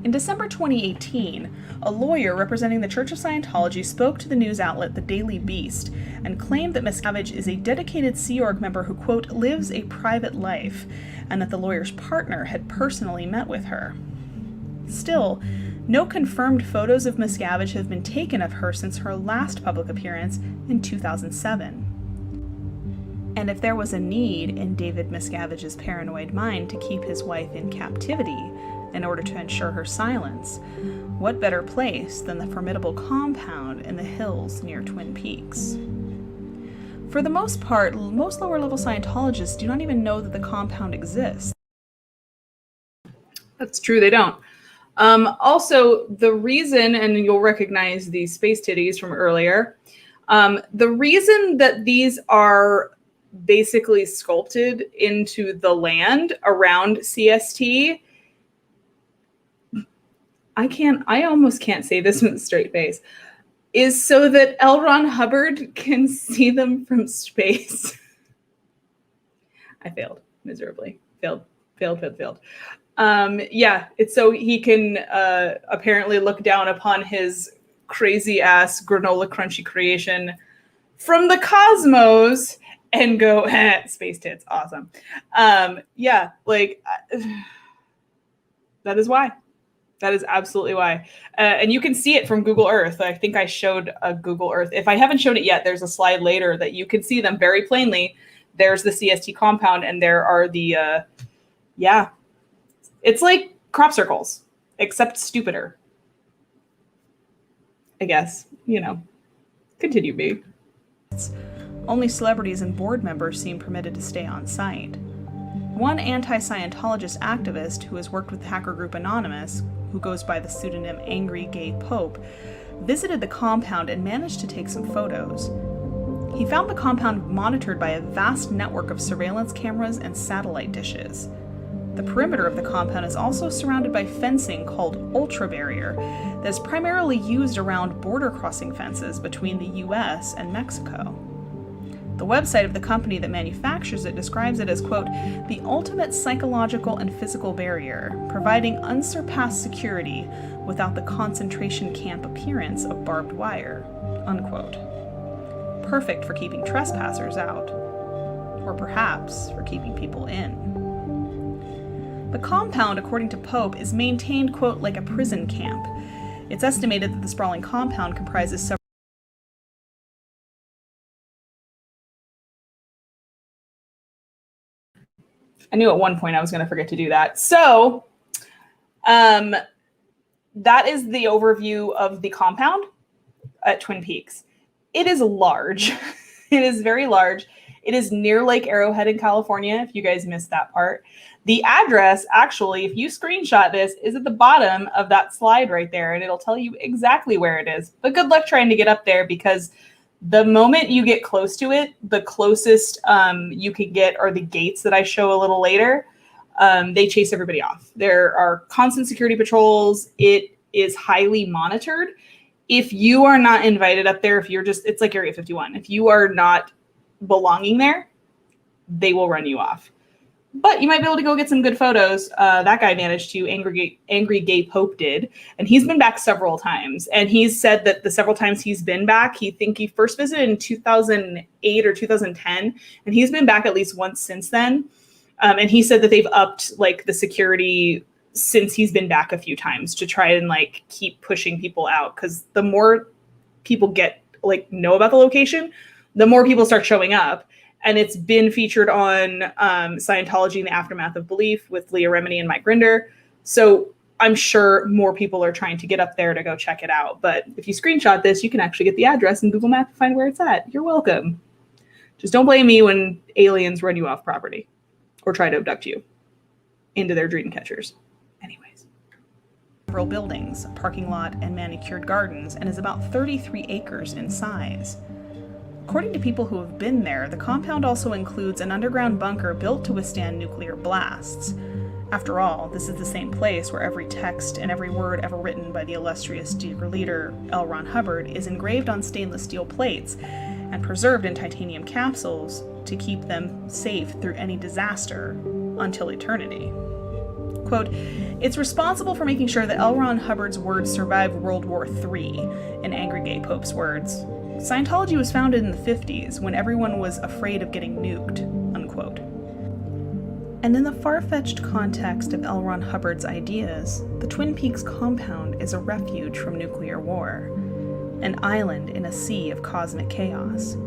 In December 2018, a lawyer representing the Church of Scientology spoke to the news outlet The Daily Beast and claimed that Miscavige is a dedicated Sea Org member who, quote, "lives a private life," and that the lawyer's partner had personally met with her. Still, no confirmed photos of Miscavige have been taken of her since her last public appearance in 2007. And if there was a need in David Miscavige's paranoid mind to keep his wife in captivity in order to ensure her silence, what better place than the formidable compound in the hills near Twin Peaks? For the most part, most lower-level Scientologists do not even know that the compound exists.
That's true, they don't. Also, the reason, and you'll recognize these space titties from earlier, The reason that these are basically sculpted into the land around CST, I almost can't say this with a straight face, is so that L. Ron Hubbard can see them from space. I failed miserably. Failed. Yeah, it's so he can apparently look down upon his crazy ass granola crunchy creation from the cosmos and go, space tits, awesome. Yeah, like that is why. That is absolutely why. And you can see it from Google Earth. I think I showed a Google Earth. If I haven't shown it yet, there's a slide later that you can see them very plainly. There's the CST compound, and there are the, yeah. It's like crop circles, except stupider. I guess, you know. Continue, babe.
Only celebrities and board members seem permitted to stay on site. One anti-Scientologist activist who has worked with hacker group Anonymous, who goes by the pseudonym Angry Gay Pope, visited the compound and managed to take some photos. He found the compound monitored by a vast network of surveillance cameras and satellite dishes. The perimeter of the compound is also surrounded by fencing called Ultra Barrier that is primarily used around border crossing fences between the US and Mexico. The website of the company that manufactures it describes it as, quote, the ultimate psychological and physical barrier, providing unsurpassed security without the concentration camp appearance of barbed wire, unquote. Perfect for keeping trespassers out, or perhaps for keeping people in. The compound, according to Pope, is maintained, quote, like a prison camp. It's estimated that the sprawling compound comprises several
I knew at one point I was going to forget to do that. So that is the overview of the compound at Twin Peaks. It is large. It is very large. It is near Lake Arrowhead in California, if you guys missed that part. The address, actually, if you screenshot this, is at the bottom of that slide right there, and it'll tell you exactly where it is. But good luck trying to get up there, because the moment you get close to it, the closest you can get are the gates that I show a little later. They chase everybody off. There are constant security patrols. It is highly monitored. If you are not invited up there, if you're just, it's like Area 51. If you are not belonging there, they will run you off. But you might be able to go get some good photos. That guy managed to, Angry Gay Pope did. And he's been back several times. And he's said that the several times he's been back, he first visited in 2008 or 2010. And he's been back at least once since then. And he said that they've upped like the security since he's been back a few times to try and like keep pushing people out. Because the more people know about the location, the more people start showing up. And it's been featured on Scientology in the Aftermath of Belief with Leah Remini and Mike Rinder. So I'm sure more people are trying to get up there to go check it out. But if you screenshot this, you can actually get the address in Google Maps and find where it's at. You're welcome. Just don't blame me when aliens run you off property or try to abduct you into their dream catchers. Anyways.
Several buildings, a parking lot, and manicured gardens, and is about 33 acres in size. According to people who have been there, the compound also includes an underground bunker built to withstand nuclear blasts. After all, this is the same place where every text and every word ever written by the illustrious dear leader L. Ron Hubbard is engraved on stainless steel plates and preserved in titanium capsules to keep them safe through any disaster until eternity. Quote, it's responsible for making sure that L. Ron Hubbard's words survived World War III, in Angry Gay Pope's words. Scientology was founded in the 50s when everyone was afraid of getting nuked, unquote. And in the far-fetched context of L. Ron Hubbard's ideas, the Twin Peaks compound is a refuge from nuclear war, an island in a sea of cosmic chaos,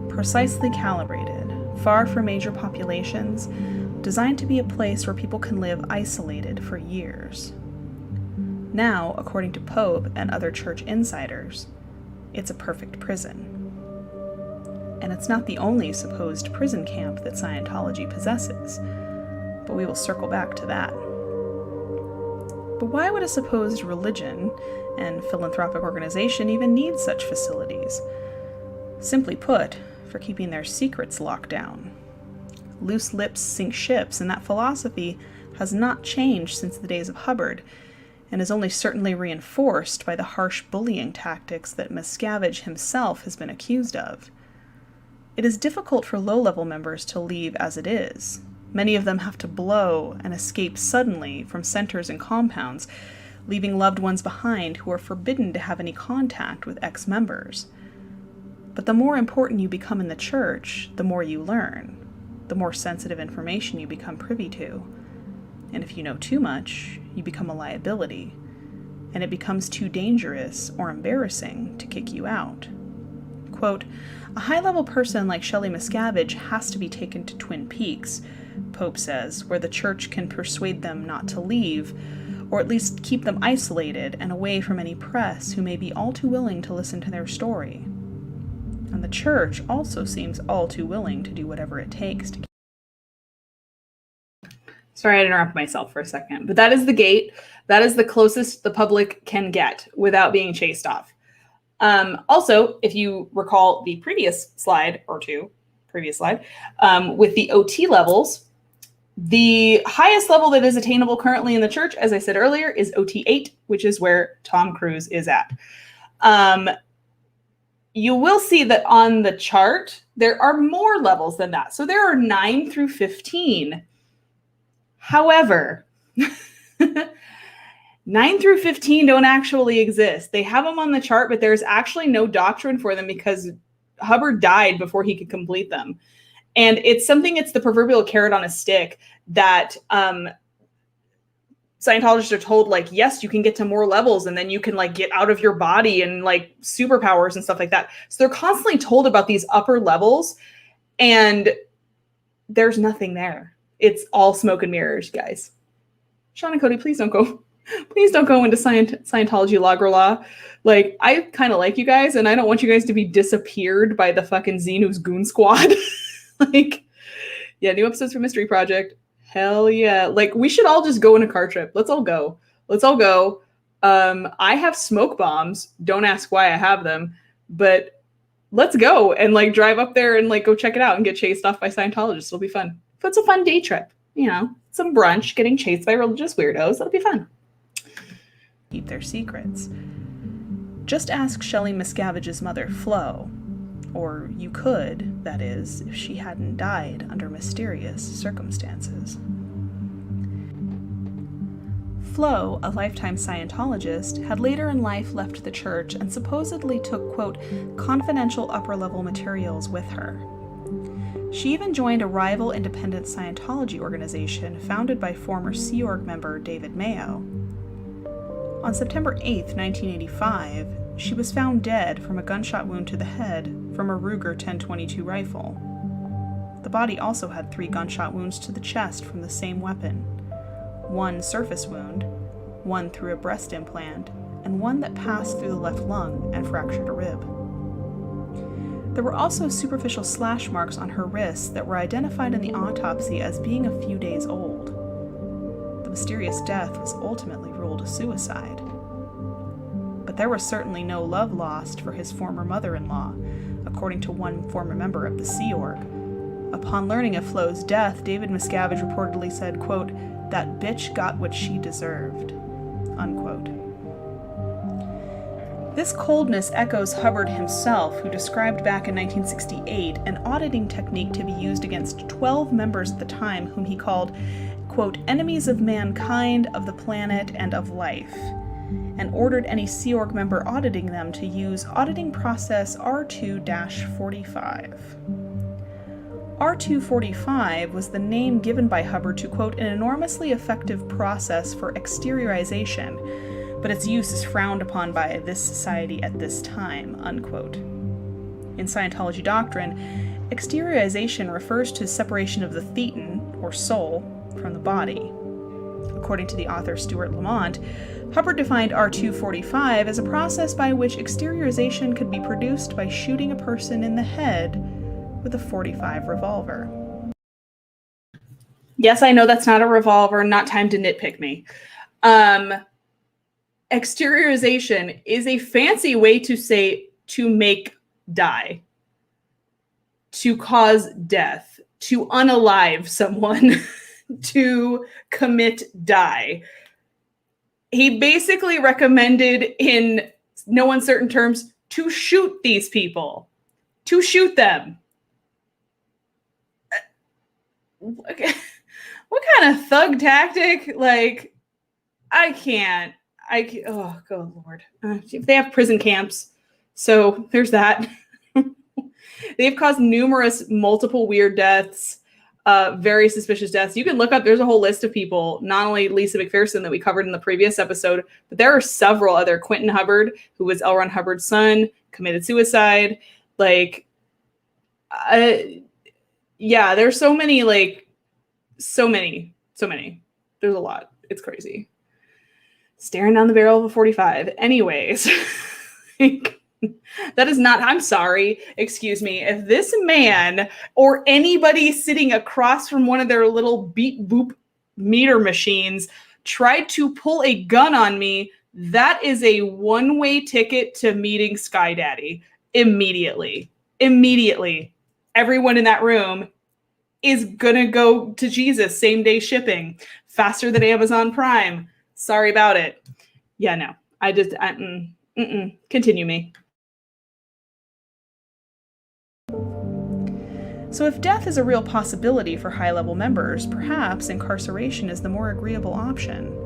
precisely calibrated, far from major populations, designed to be a place where people can live isolated for years. Now, according to Pope and other church insiders, it's a perfect prison. And it's not the only supposed prison camp that Scientology possesses, but we will circle back to that. But why would a supposed religion and philanthropic organization even need such facilities? Simply put, for keeping their secrets locked down. Loose lips sink ships, and that philosophy has not changed since the days of Hubbard, and is only certainly reinforced by the harsh bullying tactics that Miscavige himself has been accused of. It is difficult for low-level members to leave as it is. Many of them have to blow and escape suddenly from centers and compounds, leaving loved ones behind who are forbidden to have any contact with ex-members. But the more important you become in the church, the more you learn, the more sensitive information you become privy to. And if you know too much, you become a liability, and it becomes too dangerous or embarrassing to kick you out. Quote, "A high-level person like Shelley Miscavige has to be taken to Twin Peaks," Pope says, "where the church can persuade them not to leave, or at least keep them isolated and away from any press who may be all too willing to listen to their story. And the church also seems all too willing to do whatever it takes to..."
Sorry, I interrupted myself for a second, but that is the gate. That is the closest the public can get without being chased off. Also, if you recall the previous slide with the OT levels, the highest level that is attainable currently in the church, as I said earlier, is OT8, which is where Tom Cruise is at. You will see that on the chart, there are more levels than that. So there are 9 through 15. However, 9 through 15 don't actually exist. They have them on the chart, but there's actually no doctrine for them because Hubbard died before he could complete them. And it's the proverbial carrot on a stick that Scientologists are told, like, yes, you can get to more levels and then you can like get out of your body and like superpowers and stuff like that. So they're constantly told about these upper levels and there's nothing there. It's all smoke and mirrors, guys. Sean and Cody, please don't go. Please don't go into Scientology law. Like, I kind of like you guys, and I don't want you guys to be disappeared by the fucking Xenu's Goon Squad. Like, yeah, new episodes for Mystery Project. Hell yeah. Like, we should all just go on a car trip. Let's all go. I have smoke bombs. Don't ask why I have them, but let's go and like drive up there and like go check it out and get chased off by Scientologists. It'll be fun. If it's a fun day trip, you know, some brunch, getting chased by religious weirdos, that'll be fun.
Keep their secrets. Just ask Shelley Miscavige's mother, Flo. Or you could, that is, if she hadn't died under mysterious circumstances. Flo, a lifetime Scientologist, had later in life left the church and supposedly took, quote, confidential upper-level materials with her. She even joined a rival independent Scientology organization founded by former Sea Org member David Mayo. On September 8, 1985, she was found dead from a gunshot wound to the head from a Ruger 10-22 rifle. The body also had 3 gunshot wounds to the chest from the same weapon. 1 surface wound, 1 through a breast implant, and 1 that passed through the left lung and fractured a rib. There were also superficial slash marks on her wrists that were identified in the autopsy as being a few days old. The mysterious death was ultimately ruled a suicide. But there was certainly no love lost for his former mother-in-law, according to one former member of the Sea Org. Upon learning of Flo's death, David Miscavige reportedly said, quote, "That bitch got what she deserved," unquote. This coldness echoes Hubbard himself, who described back in 1968 an auditing technique to be used against 12 members at the time whom he called, quote, "enemies of mankind, of the planet, and of life," and ordered any Sea Org member auditing them to use auditing process R2-45. R2-45 was the name given by Hubbard to, quote, "an enormously effective process for exteriorization, but its use is frowned upon by this society at this time," unquote. In Scientology doctrine, exteriorization refers to separation of the thetan, or soul, from the body. According to the author Stuart Lamont, Hubbard defined R2-45 as a process by which exteriorization could be produced by shooting a person in the head with a .45 revolver.
Yes, I know that's not a revolver, not time to nitpick me. Exteriorization is a fancy way to say to make die. to cause death, to unalive someone, to commit die. He basically recommended, in no uncertain terms, to shoot these people, to shoot them. What kind of thug tactic? Like, I can't. Oh, good Lord. They have prison camps, so there's that. They've caused multiple weird deaths, very suspicious deaths. You can look up, there's a whole list of people, not only Lisa McPherson that we covered in the previous episode, but there are several other. Quentin Hubbard, who was L. Ron Hubbard's son, committed suicide. Like, yeah, there's so many, like, so many. There's a lot. It's crazy. Staring down the barrel of a 45. Anyways, that is not, I'm sorry, excuse me. If this man or anybody sitting across from one of their little beep boop meter machines tried to pull a gun on me, that is a one-way ticket to meeting Sky Daddy. Immediately. Everyone in that room is gonna go to Jesus, same day shipping, faster than Amazon Prime. Sorry about it. Yeah, no, continue me.
So if death is a real possibility for high-level members, perhaps incarceration is the more agreeable option.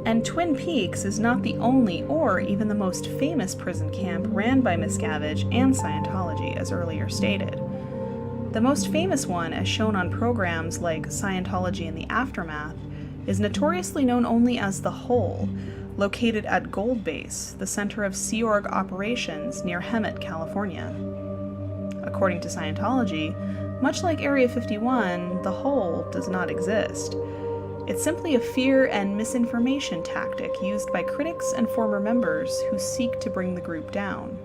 And Twin Peaks is not the only or even the most famous prison camp ran by Miscavige and Scientology, as earlier stated. The most famous one, as shown on programs like Scientology and the Aftermath, is notoriously known only as The Hole, located at Gold Base, the center of Sea Org operations near Hemet, California. According to Scientology, much like Area 51, The Hole does not exist. It's simply a fear and misinformation tactic used by critics and former members who seek to bring the group down.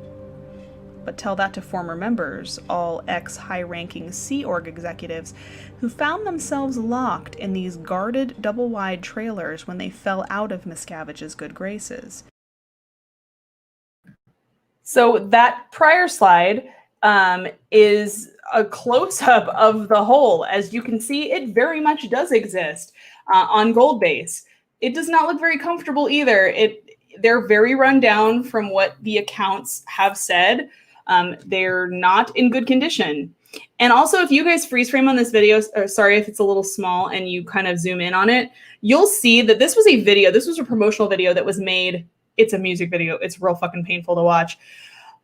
But tell that to former members, all ex-high-ranking Sea Org executives who found themselves locked in these guarded double-wide trailers when they fell out of Miscavige's good graces.
So that prior slide is a close-up of The Hole. As you can see, it very much does exist on Gold Base. It does not look very comfortable either. They're very run down from what the accounts have said. They're not in good condition. And also, if you guys freeze frame on this video, sorry if it's a little small and you kind of zoom in on it, you'll see that this was a video. This was a promotional video that was made. It's a music video. It's real fucking painful to watch.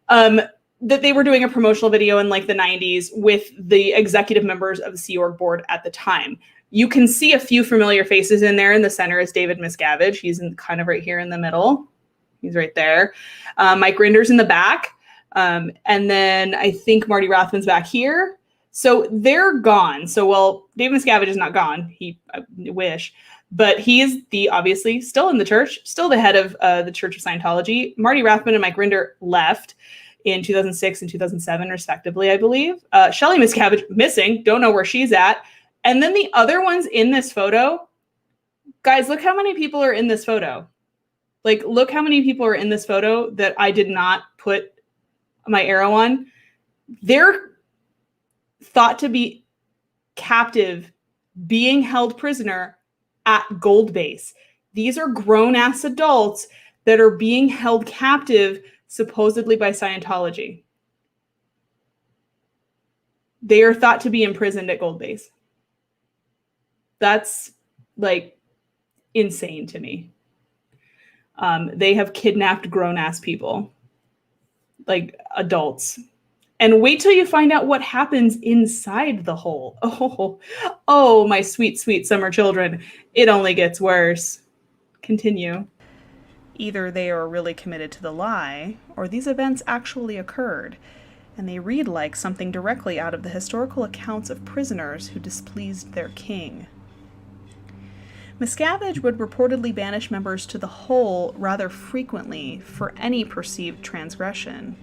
That they were doing a promotional video in like the 90s with the executive members of the Sea Org board at the time. You can see a few familiar faces in there. In the center is David Miscavige. He's kind of right here in the middle. He's right there. Mike Rinder's in the back. And then I think Marty Rothman's back here. So they're gone. So, well, David Miscavige is not gone. I wish. But he is obviously still in the church, still the head of the Church of Scientology. Marty Rothman and Mike Rinder left in 2006 and 2007, respectively, I believe. Shelley Miscavige, missing. Don't know where she's at. And then the other ones in this photo, guys, look how many people are in this photo. Like, look how many people are in this photo that I did not put my arrow on. They're thought to be captive, being held prisoner at Gold Base. These are grown-ass adults that are being held captive supposedly by Scientology. They are thought to be imprisoned at Gold Base. That's like insane to me. They have kidnapped grown-ass people, like adults. And wait till you find out what happens inside the hole. Oh, my sweet, sweet summer children. It only gets worse. Continue.
Either they are really committed to the lie, or these events actually occurred, and they read like something directly out of the historical accounts of prisoners who displeased their king. Miscavige would reportedly banish members to the hole rather frequently for any perceived transgression.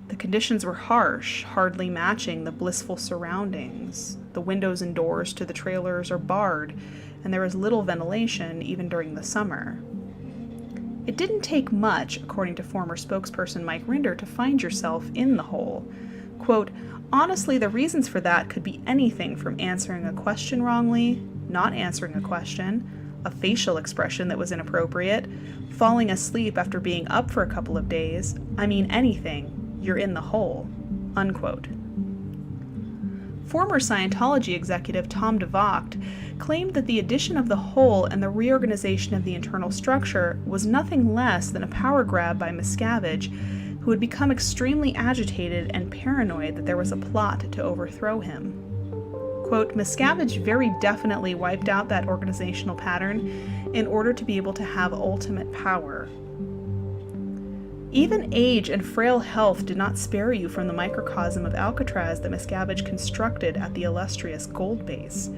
The conditions were harsh, hardly matching the blissful surroundings. The windows and doors to the trailers are barred, and there is little ventilation even during the summer. It didn't take much, according to former spokesperson Mike Rinder, to find yourself in the hole. Quote, honestly, the reasons for that could be anything from answering a question wrongly, not answering a question, a facial expression that was inappropriate, falling asleep after being up for a couple of days. I mean, anything. You're in the hole. Unquote. Former Scientology executive Tom DeVocht claimed that the addition of the hole and the reorganization of the internal structure was nothing less than a power grab by Miscavige, who had become extremely agitated and paranoid that there was a plot to overthrow him. Quote, Miscavige very definitely wiped out that organizational pattern in order to be able to have ultimate power. Even age and frail health did not spare you from the microcosm of Alcatraz that Miscavige constructed at the illustrious Gold Base.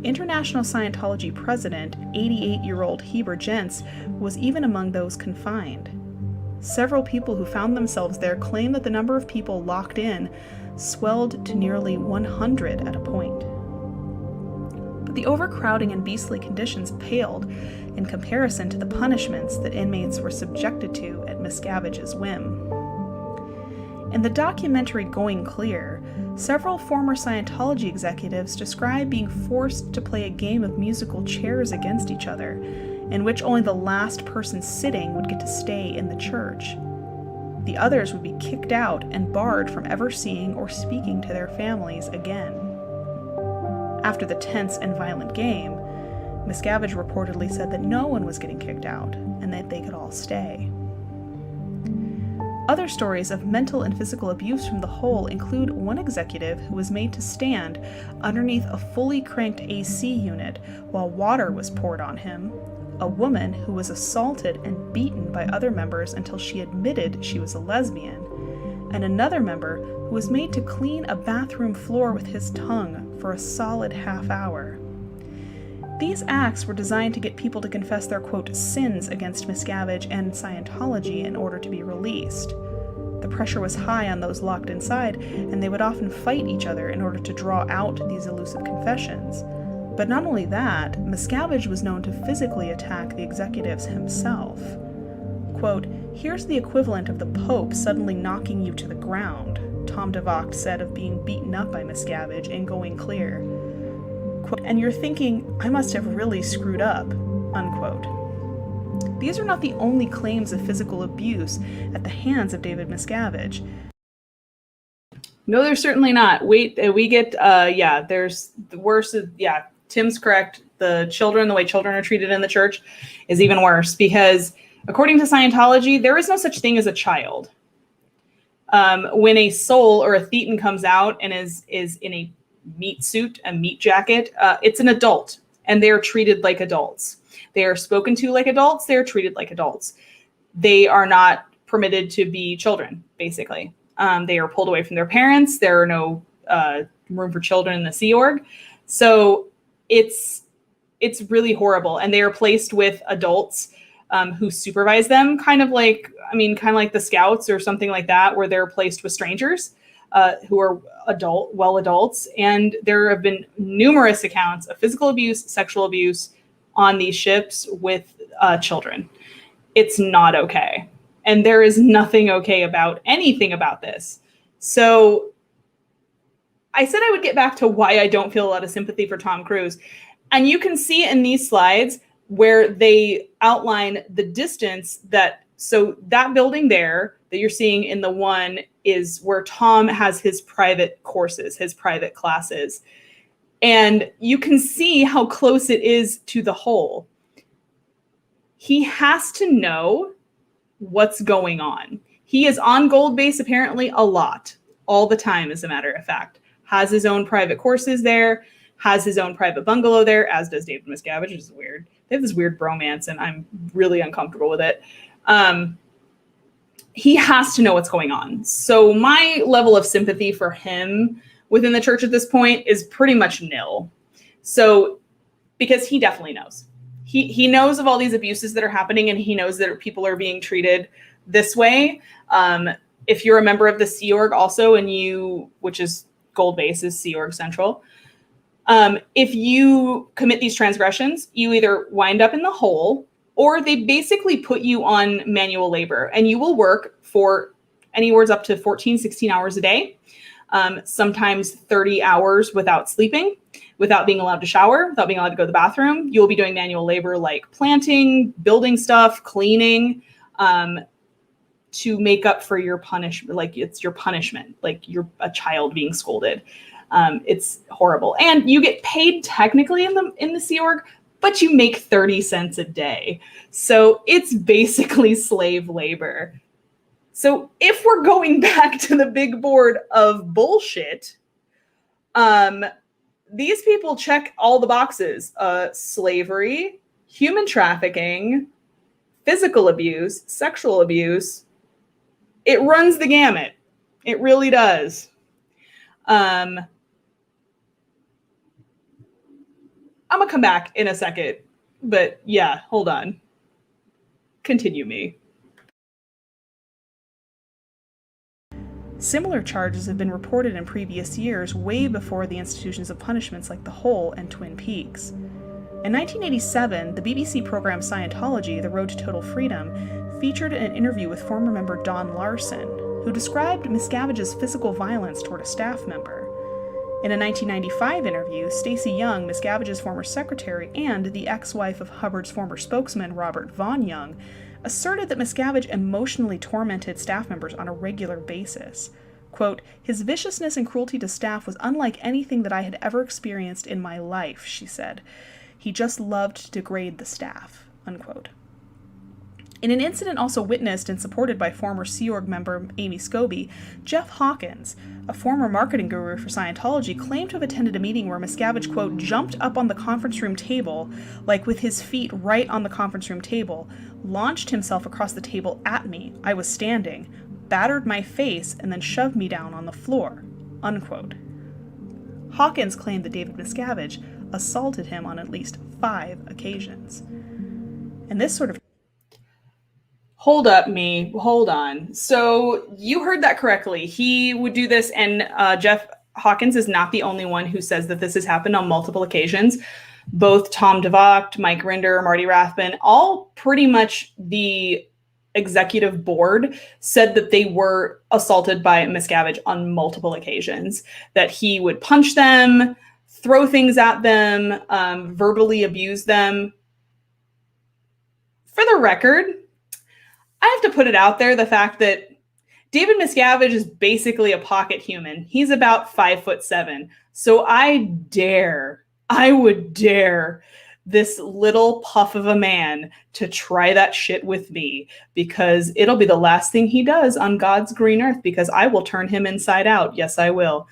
International Scientology president, 88-year-old Heber Jentz, was even among those confined. Several people who found themselves there claim that the number of people locked in swelled to nearly 100 at a point. But the overcrowding and beastly conditions paled in comparison to the punishments that inmates were subjected to at Miscavige's whim. In the documentary Going Clear, several former Scientology executives describe being forced to play a game of musical chairs against each other, in which only the last person sitting would get to stay in the church. The others would be kicked out and barred from ever seeing or speaking to their families again. After the tense and violent game, Miscavige reportedly said that no one was getting kicked out and that they could all stay. Other stories of mental and physical abuse from the hole include one executive who was made to stand underneath a fully cranked AC unit while water was poured on him, a woman who was assaulted and beaten by other members until she admitted she was a lesbian, and another member who was made to clean a bathroom floor with his tongue for a solid half hour. These acts were designed to get people to confess their, quote, sins against Miscavige and Scientology in order to be released. The pressure was high on those locked inside, and they would often fight each other in order to draw out these elusive confessions. But not only that, Miscavige was known to physically attack the executives himself. Quote, here's the equivalent of the Pope suddenly knocking you to the ground, Tom DeVocht said of being beaten up by Miscavige in Going Clear. Quote, and you're thinking, I must have really screwed up, unquote. These are not the only claims of physical abuse at the hands of David Miscavige.
No, there's certainly not. Wait, we get, there's the worst, Tim's correct. The way children are treated in the church is even worse because according to Scientology, there is no such thing as a child. When a soul or a thetan comes out and is in a meat suit, a meat jacket, it's an adult and they are treated like adults. They are spoken to like adults. They are treated like adults. They are not permitted to be children, basically. They are pulled away from their parents. There are no room for children in the Sea Org. So it's really horrible. And they are placed with adults who supervise them, kind of like the Scouts or something like that, where they're placed with strangers who are adults. And there have been numerous accounts of physical abuse, sexual abuse on these ships with children. It's not okay. And there is nothing okay about anything about this. So I said I would get back to why I don't feel a lot of sympathy for Tom Cruise. And you can see in these slides where they outline the distance so that building there that you're seeing in the one is where Tom has his private courses, his private classes. And you can see how close it is to the hole. He has to know what's going on. He is on Gold Base apparently a lot, all the time, as a matter of fact. Has his own private courses there, has his own private bungalow there, as does David Miscavige, which is weird. They have this weird bromance, and I'm really uncomfortable with it. He has to know what's going on. So my level of sympathy for him within the church at this point is pretty much nil. So, because he definitely knows. He knows of all these abuses that are happening, and he knows that people are being treated this way. If you're a member of the Sea Org also, which is Gold Base is Sea Org Central, if you commit these transgressions, you either wind up in the hole, or they basically put you on manual labor, and you will work for anywhere up to 14, 16 hours a day, sometimes 30 hours without sleeping, without being allowed to shower, without being allowed to go to the bathroom. You'll be doing manual labor like planting, building stuff, cleaning, to make up for your punishment. Like it's your punishment, like you're a child being scolded. It's horrible. And you get paid technically in the Sea Org, but you make 30 cents a day. So it's basically slave labor. So if we're going back to the big board of bullshit, these people check all the boxes: slavery, human trafficking, physical abuse, sexual abuse. It runs the gamut. It really does. I'm going to come back in a second, but yeah, hold on. Continue me.
Similar charges have been reported in previous years, way before the institutions of punishments like The Hole and Twin Peaks. In 1987, the BBC program Scientology, The Road to Total Freedom, featured an interview with former member Don Larson, who described Miscavige's physical violence toward a staff member. In a 1995 interview, Stacey Young, Miscavige's former secretary and the ex-wife of Hubbard's former spokesman Robert Von Young, asserted that Miscavige emotionally tormented staff members on a regular basis. Quote, "His viciousness and cruelty to staff was unlike anything that I had ever experienced in my life," she said. "He just loved to degrade the staff," unquote. In an incident also witnessed and supported by former Sea Org member Amy Scobie, Jeff Hawkins, a former marketing guru for Scientology, claimed to have attended a meeting where Miscavige, quote, "jumped up on the conference room table, like with his feet right on the conference room table, launched himself across the table at me, I was standing, battered my face, and then shoved me down on the floor," unquote. Hawkins claimed that David Miscavige assaulted him on at least 5 occasions. And this sort of
Hold on. So you heard that correctly. He would do this, and Jeff Hawkins is not the only one who says that this has happened on multiple occasions. Both Tom DeVocht, Mike Rinder, Marty Rathbun, all pretty much the executive board said that they were assaulted by Miscavige on multiple occasions, that he would punch them, throw things at them, verbally abuse them. For the record, I have to put it out there, the fact that David Miscavige is basically a pocket human. He's about 5'7". So I would dare this little puff of a man to try that shit with me, because it'll be the last thing he does on God's green earth, because I will turn him inside out. Yes, I will.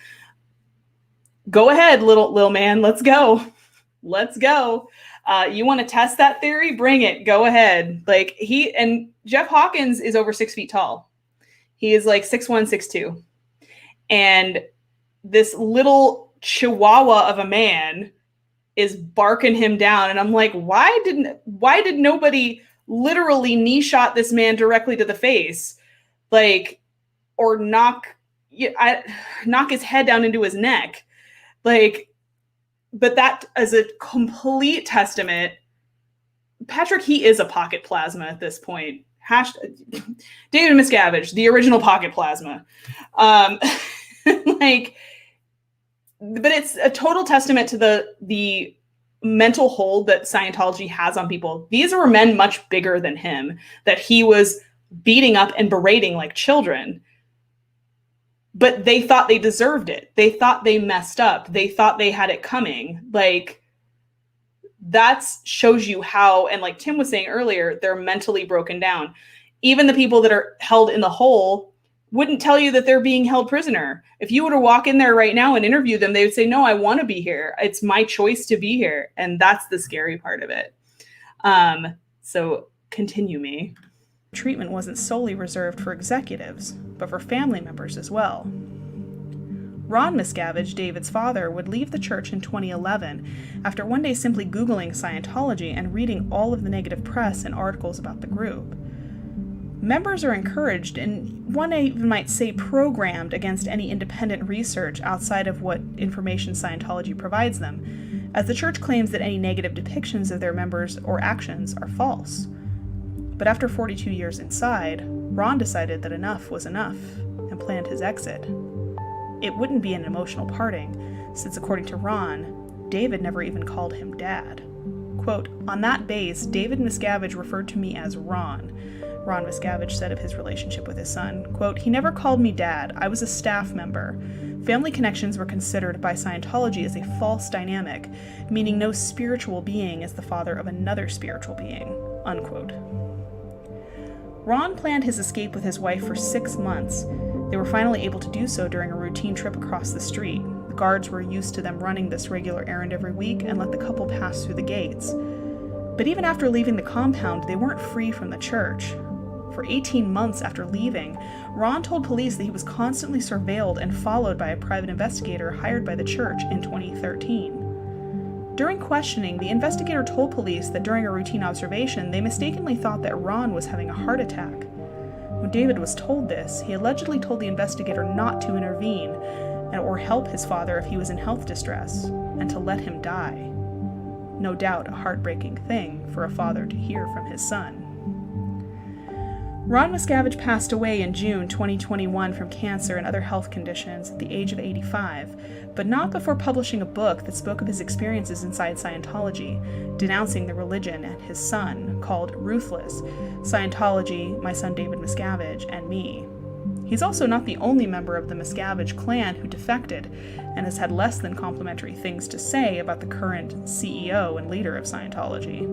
Go ahead, little man. Let's go. Let's go. You want to test that theory? Bring it. Go ahead. Like Jeff Hawkins is over 6 feet tall. He is like 6'1", 6'2". And this little chihuahua of a man is barking him down. And I'm like, why did nobody literally knee shot this man directly to the face? Like, or knock his head down into his neck. Like, but that is a complete testament. Patrick, he is a pocket plasma at this point. David Miscavige, the original pocket plasma. But it's a total testament to the mental hold that Scientology has on people. These were men much bigger than him that he was beating up and berating like children. But they thought they deserved it. They thought they messed up. They thought they had it coming. Like, that shows you how, and like Tim was saying earlier, they're mentally broken down. Even the people that are held in the hole wouldn't tell you that they're being held prisoner. If you were to walk in there right now and interview them, they would say, "No, I want to be here. It's my choice to be here." And that's the scary part of it. So continue me.
Treatment wasn't solely reserved for executives, but for family members as well. Ron Miscavige, David's father, would leave the church in 2011 after one day simply Googling Scientology and reading all of the negative press and articles about the group. Members are encouraged, and one even might say programmed, against any independent research outside of what information Scientology provides them, as the church claims that any negative depictions of their members or actions are false. But after 42 years inside, Ron decided that enough was enough and planned his exit. It wouldn't be an emotional parting, since according to Ron, David never even called him Dad. Quote, "On that base, David Miscavige referred to me as Ron." Ron Miscavige said of his relationship with his son, quote, "He never called me Dad. I was a staff member. Family connections were considered by Scientology as a false dynamic, meaning no spiritual being is the father of another spiritual being." Unquote. Ron planned his escape with his wife for 6 months. They were finally able to do so during a routine trip across the street. The guards were used to them running this regular errand every week and let the couple pass through the gates. But even after leaving the compound, they weren't free from the church. For 18 months after leaving, Ron told police that he was constantly surveilled and followed by a private investigator hired by the church in 2013. During questioning, the investigator told police that during a routine observation, they mistakenly thought that Ron was having a heart attack. When David was told this, he allegedly told the investigator not to intervene or help his father if he was in health distress, and to let him die. No doubt a heartbreaking thing for a father to hear from his son. Ron Miscavige passed away in June 2021 from cancer and other health conditions at the age of 85, but not before publishing a book that spoke of his experiences inside Scientology, denouncing the religion and his son, called Ruthless: Scientology, My Son David Miscavige, and Me. He's also not the only member of the Miscavige clan who defected, and has had less than complimentary things to say about the current CEO and leader of Scientology.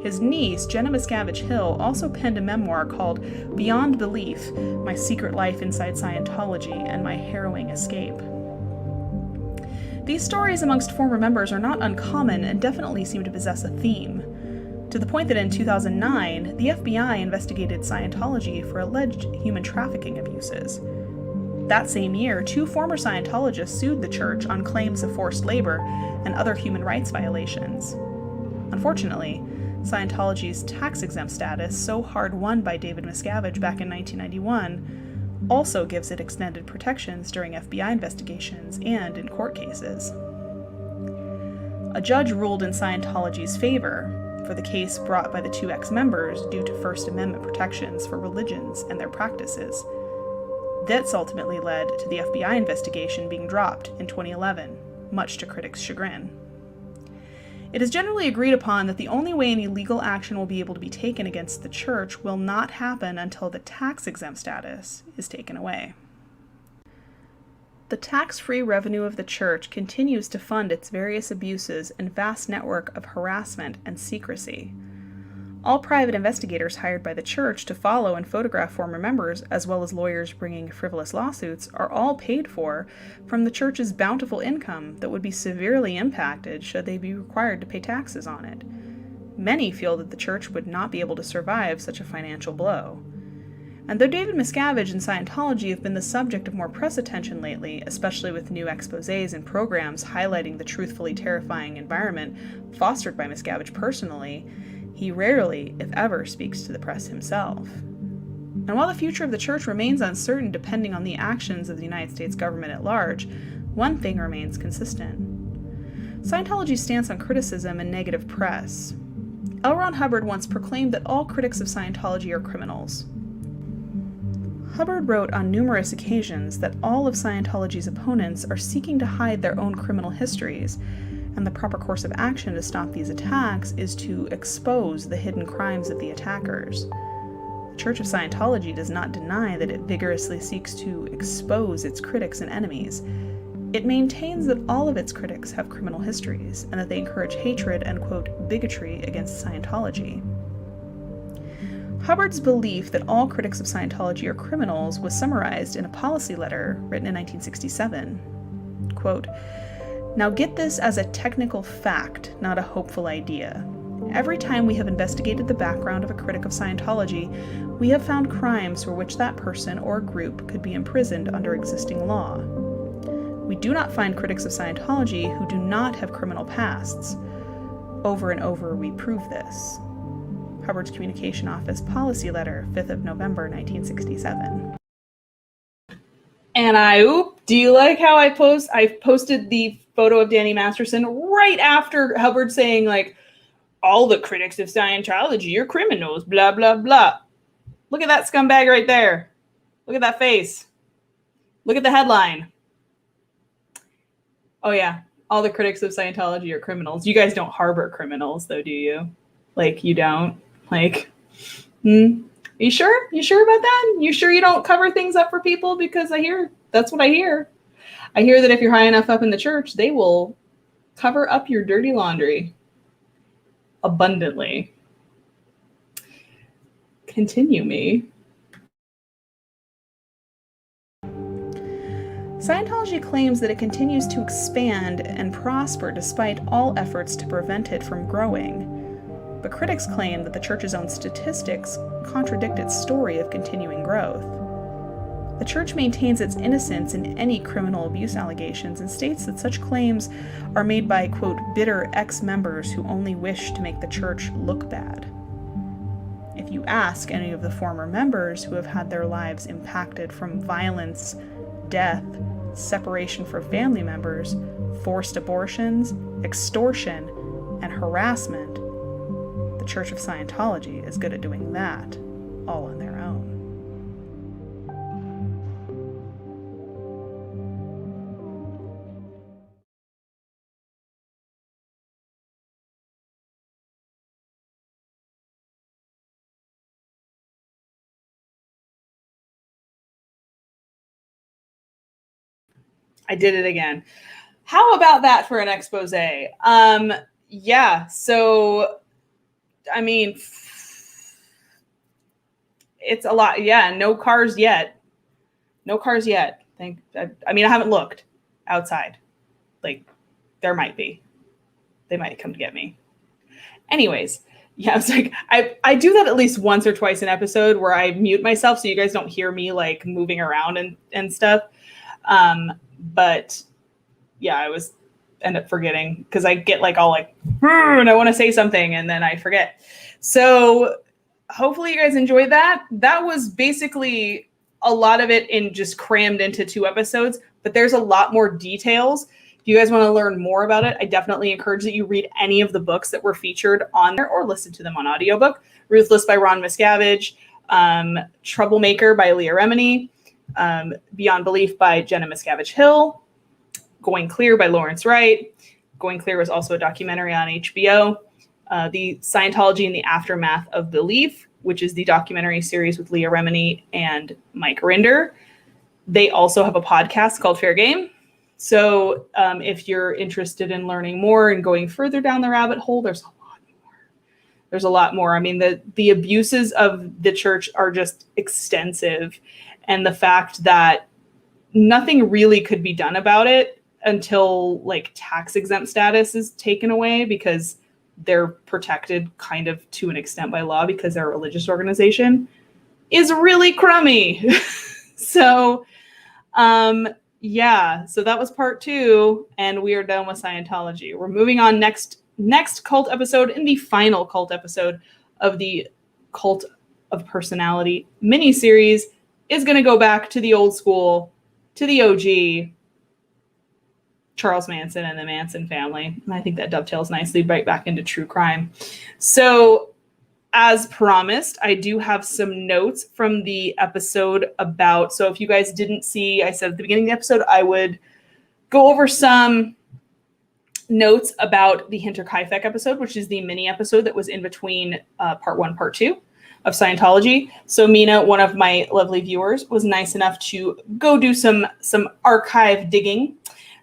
His niece, Jenna Miscavige Hill, also penned a memoir called Beyond Belief: My Secret Life Inside Scientology and My Harrowing Escape. These stories amongst former members are not uncommon and definitely seem to possess a theme, to the point that in 2009, the FBI investigated Scientology for alleged human trafficking abuses. That same year, 2 former Scientologists sued the church on claims of forced labor and other human rights violations. Unfortunately, Scientology's tax-exempt status, so hard-won by David Miscavige back in 1991, also gives it extended protections during FBI investigations and in court cases. A judge ruled in Scientology's favor for the case brought by the 2 ex-members due to First Amendment protections for religions and their practices. This ultimately led to the FBI investigation being dropped in 2011, much to critics' chagrin. It is generally agreed upon that the only way any legal action will be able to be taken against the church will not happen until the tax-exempt status is taken away. The tax-free revenue of the church continues to fund its various abuses and vast network of harassment and secrecy. All private investigators hired by the church to follow and photograph former members, as well as lawyers bringing frivolous lawsuits, are all paid for from the church's bountiful income that would be severely impacted should they be required to pay taxes on it. Many feel that the church would not be able to survive such a financial blow. And though David Miscavige and Scientology have been the subject of more press attention lately, especially with new exposés and programs highlighting the truthfully terrifying environment fostered by Miscavige personally, he rarely, if ever, speaks to the press himself. And while the future of the church remains uncertain depending on the actions of the United States government at large, one thing remains consistent: Scientology's stance on criticism and negative press. L. Ron Hubbard once proclaimed that all critics of Scientology are criminals. Hubbard wrote on numerous occasions that all of Scientology's opponents are seeking to hide their own criminal histories, and the proper course of action to stop these attacks is to expose the hidden crimes of the attackers. The Church of Scientology does not deny that it vigorously seeks to expose its critics and enemies. It maintains that all of its critics have criminal histories, and that they encourage hatred and, quote, bigotry against Scientology. Hubbard's belief that all critics of Scientology are criminals was summarized in a policy letter written in 1967. Quote, "Now get this as a technical fact, not a hopeful idea. Every time we have investigated the background of a critic of Scientology, we have found crimes for which that person or group could be imprisoned under existing law. We do not find critics of Scientology who do not have criminal pasts. Over and over we prove this." Hubbard's Communication Office Policy Letter, 5th of November, 1967.
And do you like how I posted the photo of Danny Masterson right after Hubbard saying, like, all the critics of Scientology are criminals, blah, blah, blah. Look at that scumbag right there. Look at that face. Look at the headline. Oh, yeah. All the critics of Scientology are criminals. You guys don't harbor criminals, though, do you? Like, you don't? Like, You sure? You sure about that? You sure you don't cover things up for people? Because that's what I hear. I hear that if you're high enough up in the church, they will cover up your dirty laundry abundantly. Continue me.
Scientology claims that it continues to expand and prosper despite all efforts to prevent it from growing. But critics claim that the church's own statistics contradict its story of continuing growth. The church maintains its innocence in any criminal abuse allegations and states that such claims are made by, quote, bitter ex-members who only wish to make the church look bad. If you ask any of the former members who have had their lives impacted from violence, death, separation from family members, forced abortions, extortion, and harassment, the Church of Scientology is good at doing that all on their own.
I did it again. How about that for an expose? Yeah, so, I mean, it's a lot. Yeah, no cars yet. No cars yet. I haven't looked outside. Like, there might be. They might come to get me. Anyways, yeah, it's like, I do that at least once or twice an episode where I mute myself so you guys don't hear me, like, moving around and stuff. But yeah, I end up forgetting because I get like all like, and I want to say something and then I forget. So hopefully you guys enjoyed that. That was basically a lot of it in just crammed into 2 episodes, but there's a lot more details. If you guys want to learn more about it, I definitely encourage that you read any of the books that were featured on there or listen to them on audiobook. Ruthless by Ron Miscavige, Troublemaker by Leah Remini, Beyond Belief by Jenna Miscavige Hill, Going Clear by Lawrence Wright. Going Clear was also a documentary on HBO. The Scientology in the Aftermath of Belief, which is the documentary series with Leah Remini and Mike Rinder. They also have a podcast called Fair Game. So if you're interested in learning more and going further down the rabbit hole, there's a lot more. There's a lot more. I mean, the abuses of the church are just extensive. And the fact that nothing really could be done about it until like tax exempt status is taken away because they're protected kind of to an extent by law because they're a religious organization is really crummy. So, yeah, so that was part 2 and we are done with Scientology. We're moving on next cult episode and the final cult episode of the Cult of Personality miniseries is going to go back to the old school, to the OG, Charles Manson and the Manson family. And I think that dovetails nicely right back into true crime. So as promised, I do have some notes from the episode so if you guys didn't see, I said at the beginning of the episode, I would go over some notes about the Hinterkaifeck episode, which is the mini episode that was in between part 1, part 2. Of Scientology. So Mina, one of my lovely viewers, was nice enough to go do some archive digging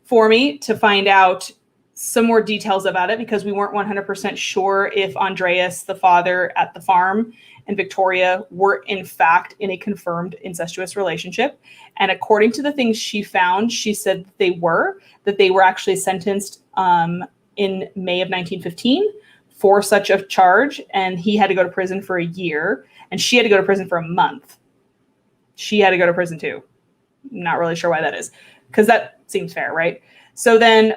for me to find out some more details about it because we weren't 100% sure if Andreas, the father at the farm, and Victoria were in fact in a confirmed incestuous relationship. And according to the things she found, she said that they were actually sentenced in May of 1915 for such a charge, and he had to go to prison for a year, and she had to go to prison for a month. She had to go to prison too. Not really sure why that is, because that seems fair, right? So then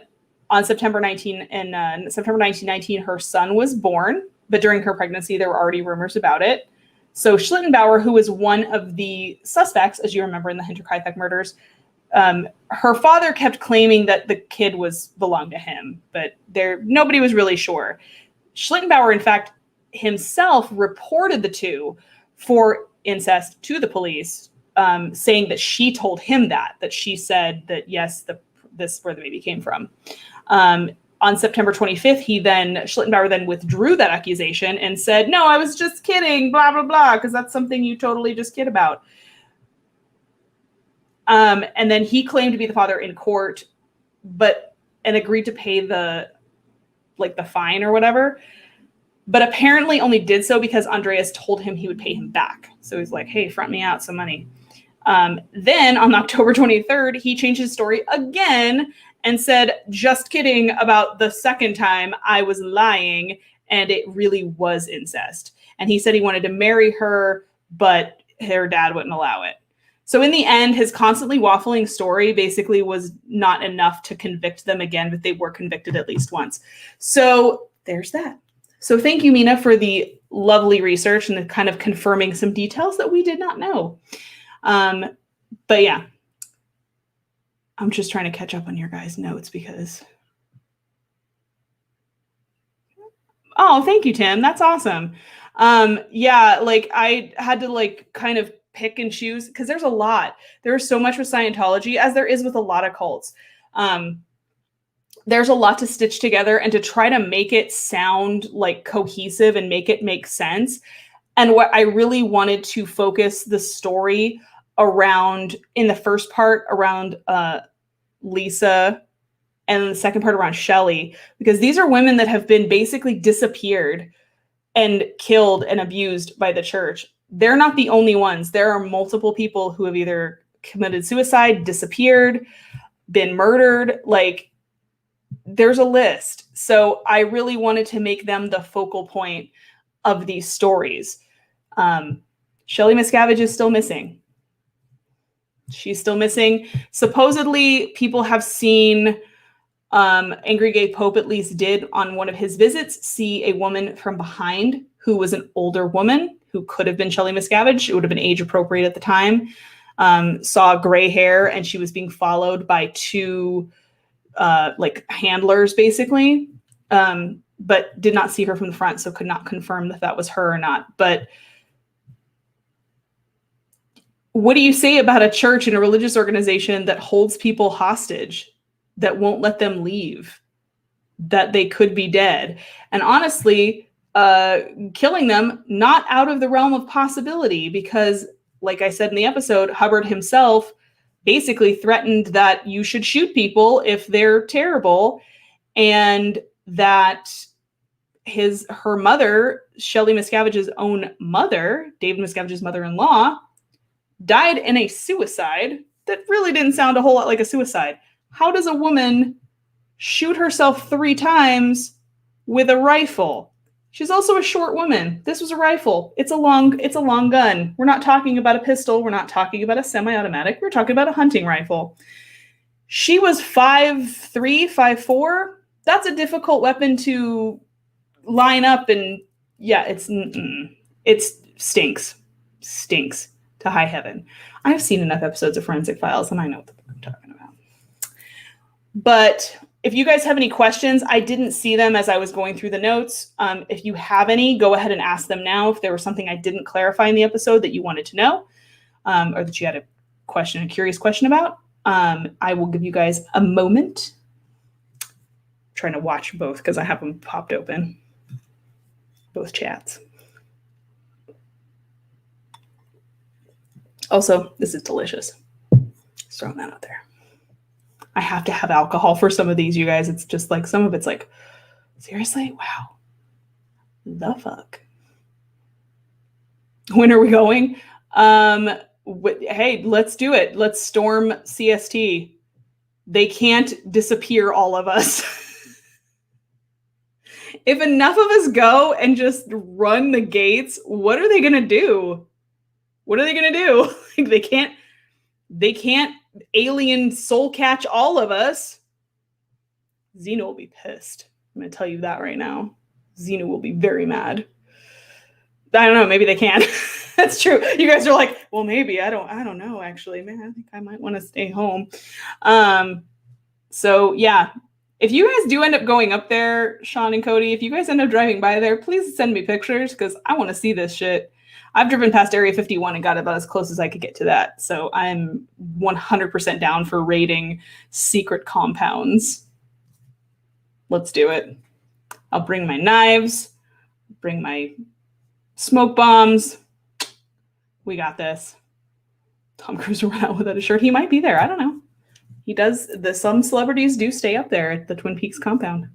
on September 1919, her son was born, but during her pregnancy, there were already rumors about it. So Schlittenbauer, who was one of the suspects, as you remember in the Hinterkaifeck murders, her father kept claiming that the kid belonged to him, but nobody was really sure. Schlittenbauer, in fact, himself reported the 2 for incest to the police, saying that she told him that she said that, yes, this is where the baby came from. On September 25th, Schlittenbauer then withdrew that accusation and said, no, I was just kidding, blah, blah, blah, because that's something you totally just kid about. And then he claimed to be the father in court, and agreed to pay the fine or whatever, but apparently only did so because Andreas told him he would pay him back. So he's like, hey, front me out some money. Then on October 23rd, he changed his story again and said, just kidding about the second time, I was lying, and it really was incest. And he said he wanted to marry her, but her dad wouldn't allow it. So in the end, his constantly waffling story basically was not enough to convict them again, but they were convicted at least once. So there's that. So thank you, Mina, for the lovely research and the kind of confirming some details that we did not know. But yeah, I'm just trying to catch up on your guys' notes because... Oh, thank you, Tim. That's awesome. Yeah, I had to kind of pick and choose because there's a lot. There's so much with Scientology, as there is with a lot of cults. There's a lot to stitch together and to try to make it sound cohesive and make it make sense. And what I really wanted to focus the story around in the first part around Lisa, and the second part around Shelley, because these are women that have been basically disappeared and killed and abused by the church. They're not the only ones. There are multiple people who have either committed suicide, disappeared, been murdered. There's a list. So I really wanted to make them the focal point of these stories. Shelley Miscavige is still missing. She's still missing. Supposedly, people have seen, Angry Gay Pope at least did on one of his visits, see a woman from behind who was an older woman who could have been Shelley Miscavige. It would have been age appropriate at the time. Saw gray hair, and she was being followed by two handlers, basically, but did not see her from the front, so could not confirm that that was her or not. But what do you say about a church and a religious organization that holds people hostage, that won't let them leave, that they could be dead? And honestly, killing them, not out of the realm of possibility, because like I said in the episode, Hubbard himself basically threatened that you should shoot people if they're terrible, and that her mother, Shelley Miscavige's own mother, David Miscavige's mother-in-law, died in a suicide that really didn't sound a whole lot like a suicide. How does a woman shoot herself 3 times with a rifle? She's also a short woman. This was a rifle. It's a long gun. We're not talking about a pistol. We're not talking about a semi-automatic. We're talking about a hunting rifle. She was 5'3", 5'4". That's a difficult weapon to line up, and yeah, it stinks to high heaven. I've seen enough episodes of Forensic Files, and I know what I'm talking about. But if you guys have any questions, I didn't see them as I was going through the notes. If you have any, go ahead and ask them now. If there was something I didn't clarify in the episode that you wanted to know, or that you had a curious question about, I will give you guys a moment. I'm trying to watch both because I have them popped open, both chats. Also, this is delicious. Just throwing that out there. I have to have alcohol for some of these, you guys. It's just some of it's seriously? Wow. The fuck? When are we going? Hey, let's do it. Let's storm CST. They can't disappear all of us. If enough of us go and just run the gates, what are they going to do? What are they going to do? They can't alien soul catch all of us. Xena will be pissed. I'm going to tell you that right now. Xena will be very mad. I don't know. Maybe they can. That's true. You guys are like, well, maybe. I don't know, actually. Man, I think I might want to stay home. So, yeah. If you guys do end up going up there, Sean and Cody, if you guys end up driving by there, please send me pictures because I want to see this shit. I've driven past Area 51 and got about as close as I could get to that. So I'm 100% down for raiding secret compounds. Let's do it. I'll bring my knives, bring my smoke bombs. We got this. Tom Cruise ran out without a shirt. He might be there. I don't know. He does. Some celebrities do stay up there at the Twin Peaks compound.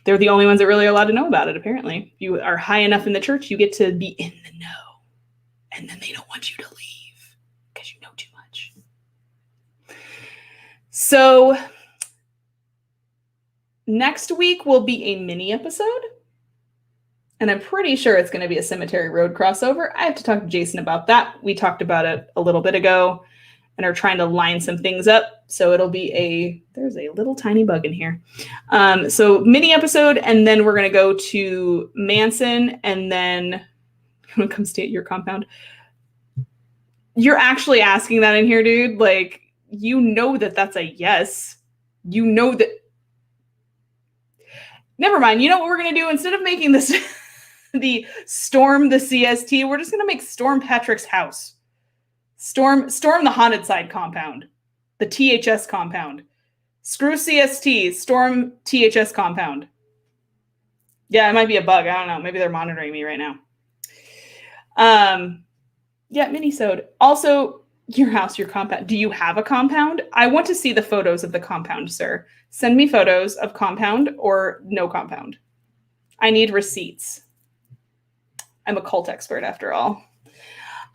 They're the only ones that really are allowed to know about it, apparently. If you are high enough in the church, you get to be in the know. And then they don't want you to leave because you know too much. So next week will be a mini episode. And I'm pretty sure it's going to be a Cemetery Road crossover. I have to talk to Jason about that. We talked about it a little bit ago and are trying to line some things up. So it'll be there's a little tiny bug in here. So mini episode, and then we're going to go to Manson, and then when it comes to your compound. You're actually asking that in here, dude. Like, you know that's a yes. You know that. Never mind. You know what we're going to do? Instead of making this the Storm the CST, we're just going to make Storm Patrick's house. Storm the Haunted Side compound. The THS compound. Screw CST. Storm THS compound. Yeah, it might be a bug. I don't know. Maybe they're monitoring me right now. Yeah, mini-sode. Also, your house, your compound. Do you have a compound? I want to see the photos of the compound, sir. Send me photos of compound or no compound. I need receipts. I'm a cult expert after all.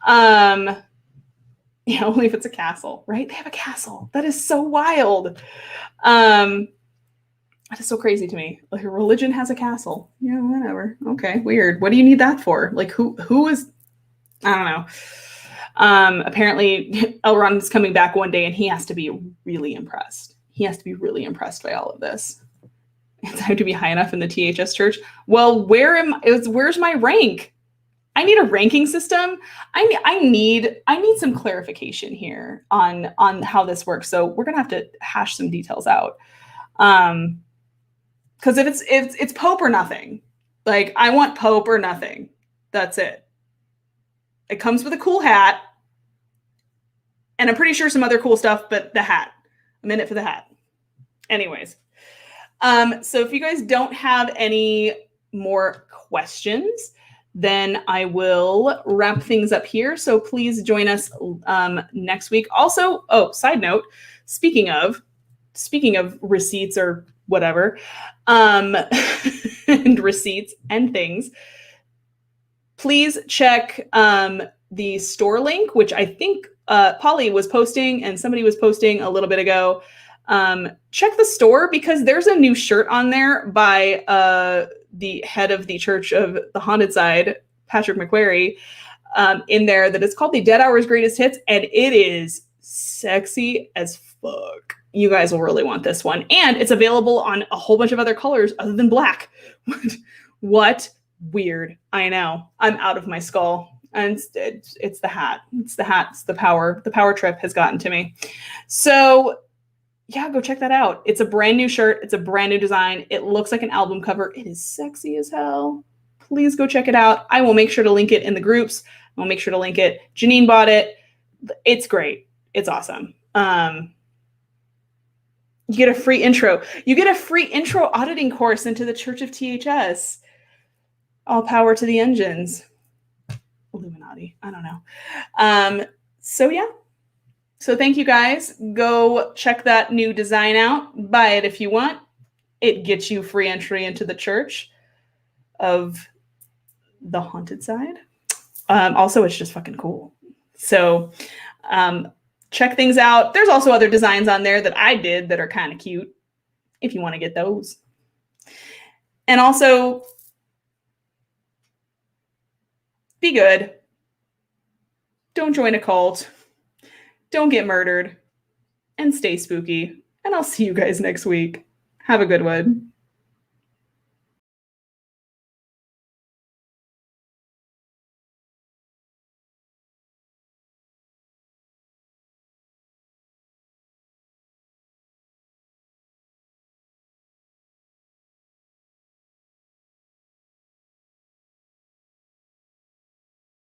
Yeah, only if it's a castle, right? They have a castle. That is so wild. That is so crazy to me. Like, a religion has a castle. Yeah, whatever. Okay, weird. What do you need that for? Like, who is... I don't know. Apparently, Elrond is coming back one day, and he has to be really impressed. He has to be really impressed by all of this. It's time to be high enough in the THS church. Well, where's my rank? I need a ranking system. I need some clarification here on how this works. So we're gonna have to hash some details out. Because if it's Pope or nothing. Like, I want Pope or nothing. That's it. It comes with a cool hat. And I'm pretty sure some other cool stuff, but the hat. I'm in it for the hat. Anyways. So if you guys don't have any more questions, then I will wrap things up here. So please join us next week. Also, side note, speaking of receipts or whatever, and receipts and things, please check the store link, which I think Polly was posting and somebody was posting a little bit ago. Check the store because there's a new shirt on there by the head of the Church of the Haunted Side, Patrick McQuarrie, in there that is called the Dead Hours Greatest Hits, and it is sexy as fuck. You guys will really want this one. And it's available on a whole bunch of other colors other than black. What? Weird. I know. I'm out of my skull. And it's the hat. It's the hat. It's the power. The power trip has gotten to me. So yeah, go check that out. It's a brand new shirt. It's a brand new design. It looks like an album cover. It is sexy as hell. Please go check it out. I will make sure to link it in the groups. I'll make sure to link it. Janine bought it. It's great. It's awesome. You get a free intro. You get a free intro auditing course into the Church of THS. All power to the engines. Illuminati. I don't know. So yeah. So thank you guys. Go check that new design out. Buy it if you want. It gets you free entry into the Church of the Haunted Side. Also, it's just fucking cool. So check things out. There's also other designs on there that I did that are kind of cute if you want to get those. And also, be good. Don't join a cult. Don't get murdered. And stay spooky. And I'll see you guys next week. Have a good one.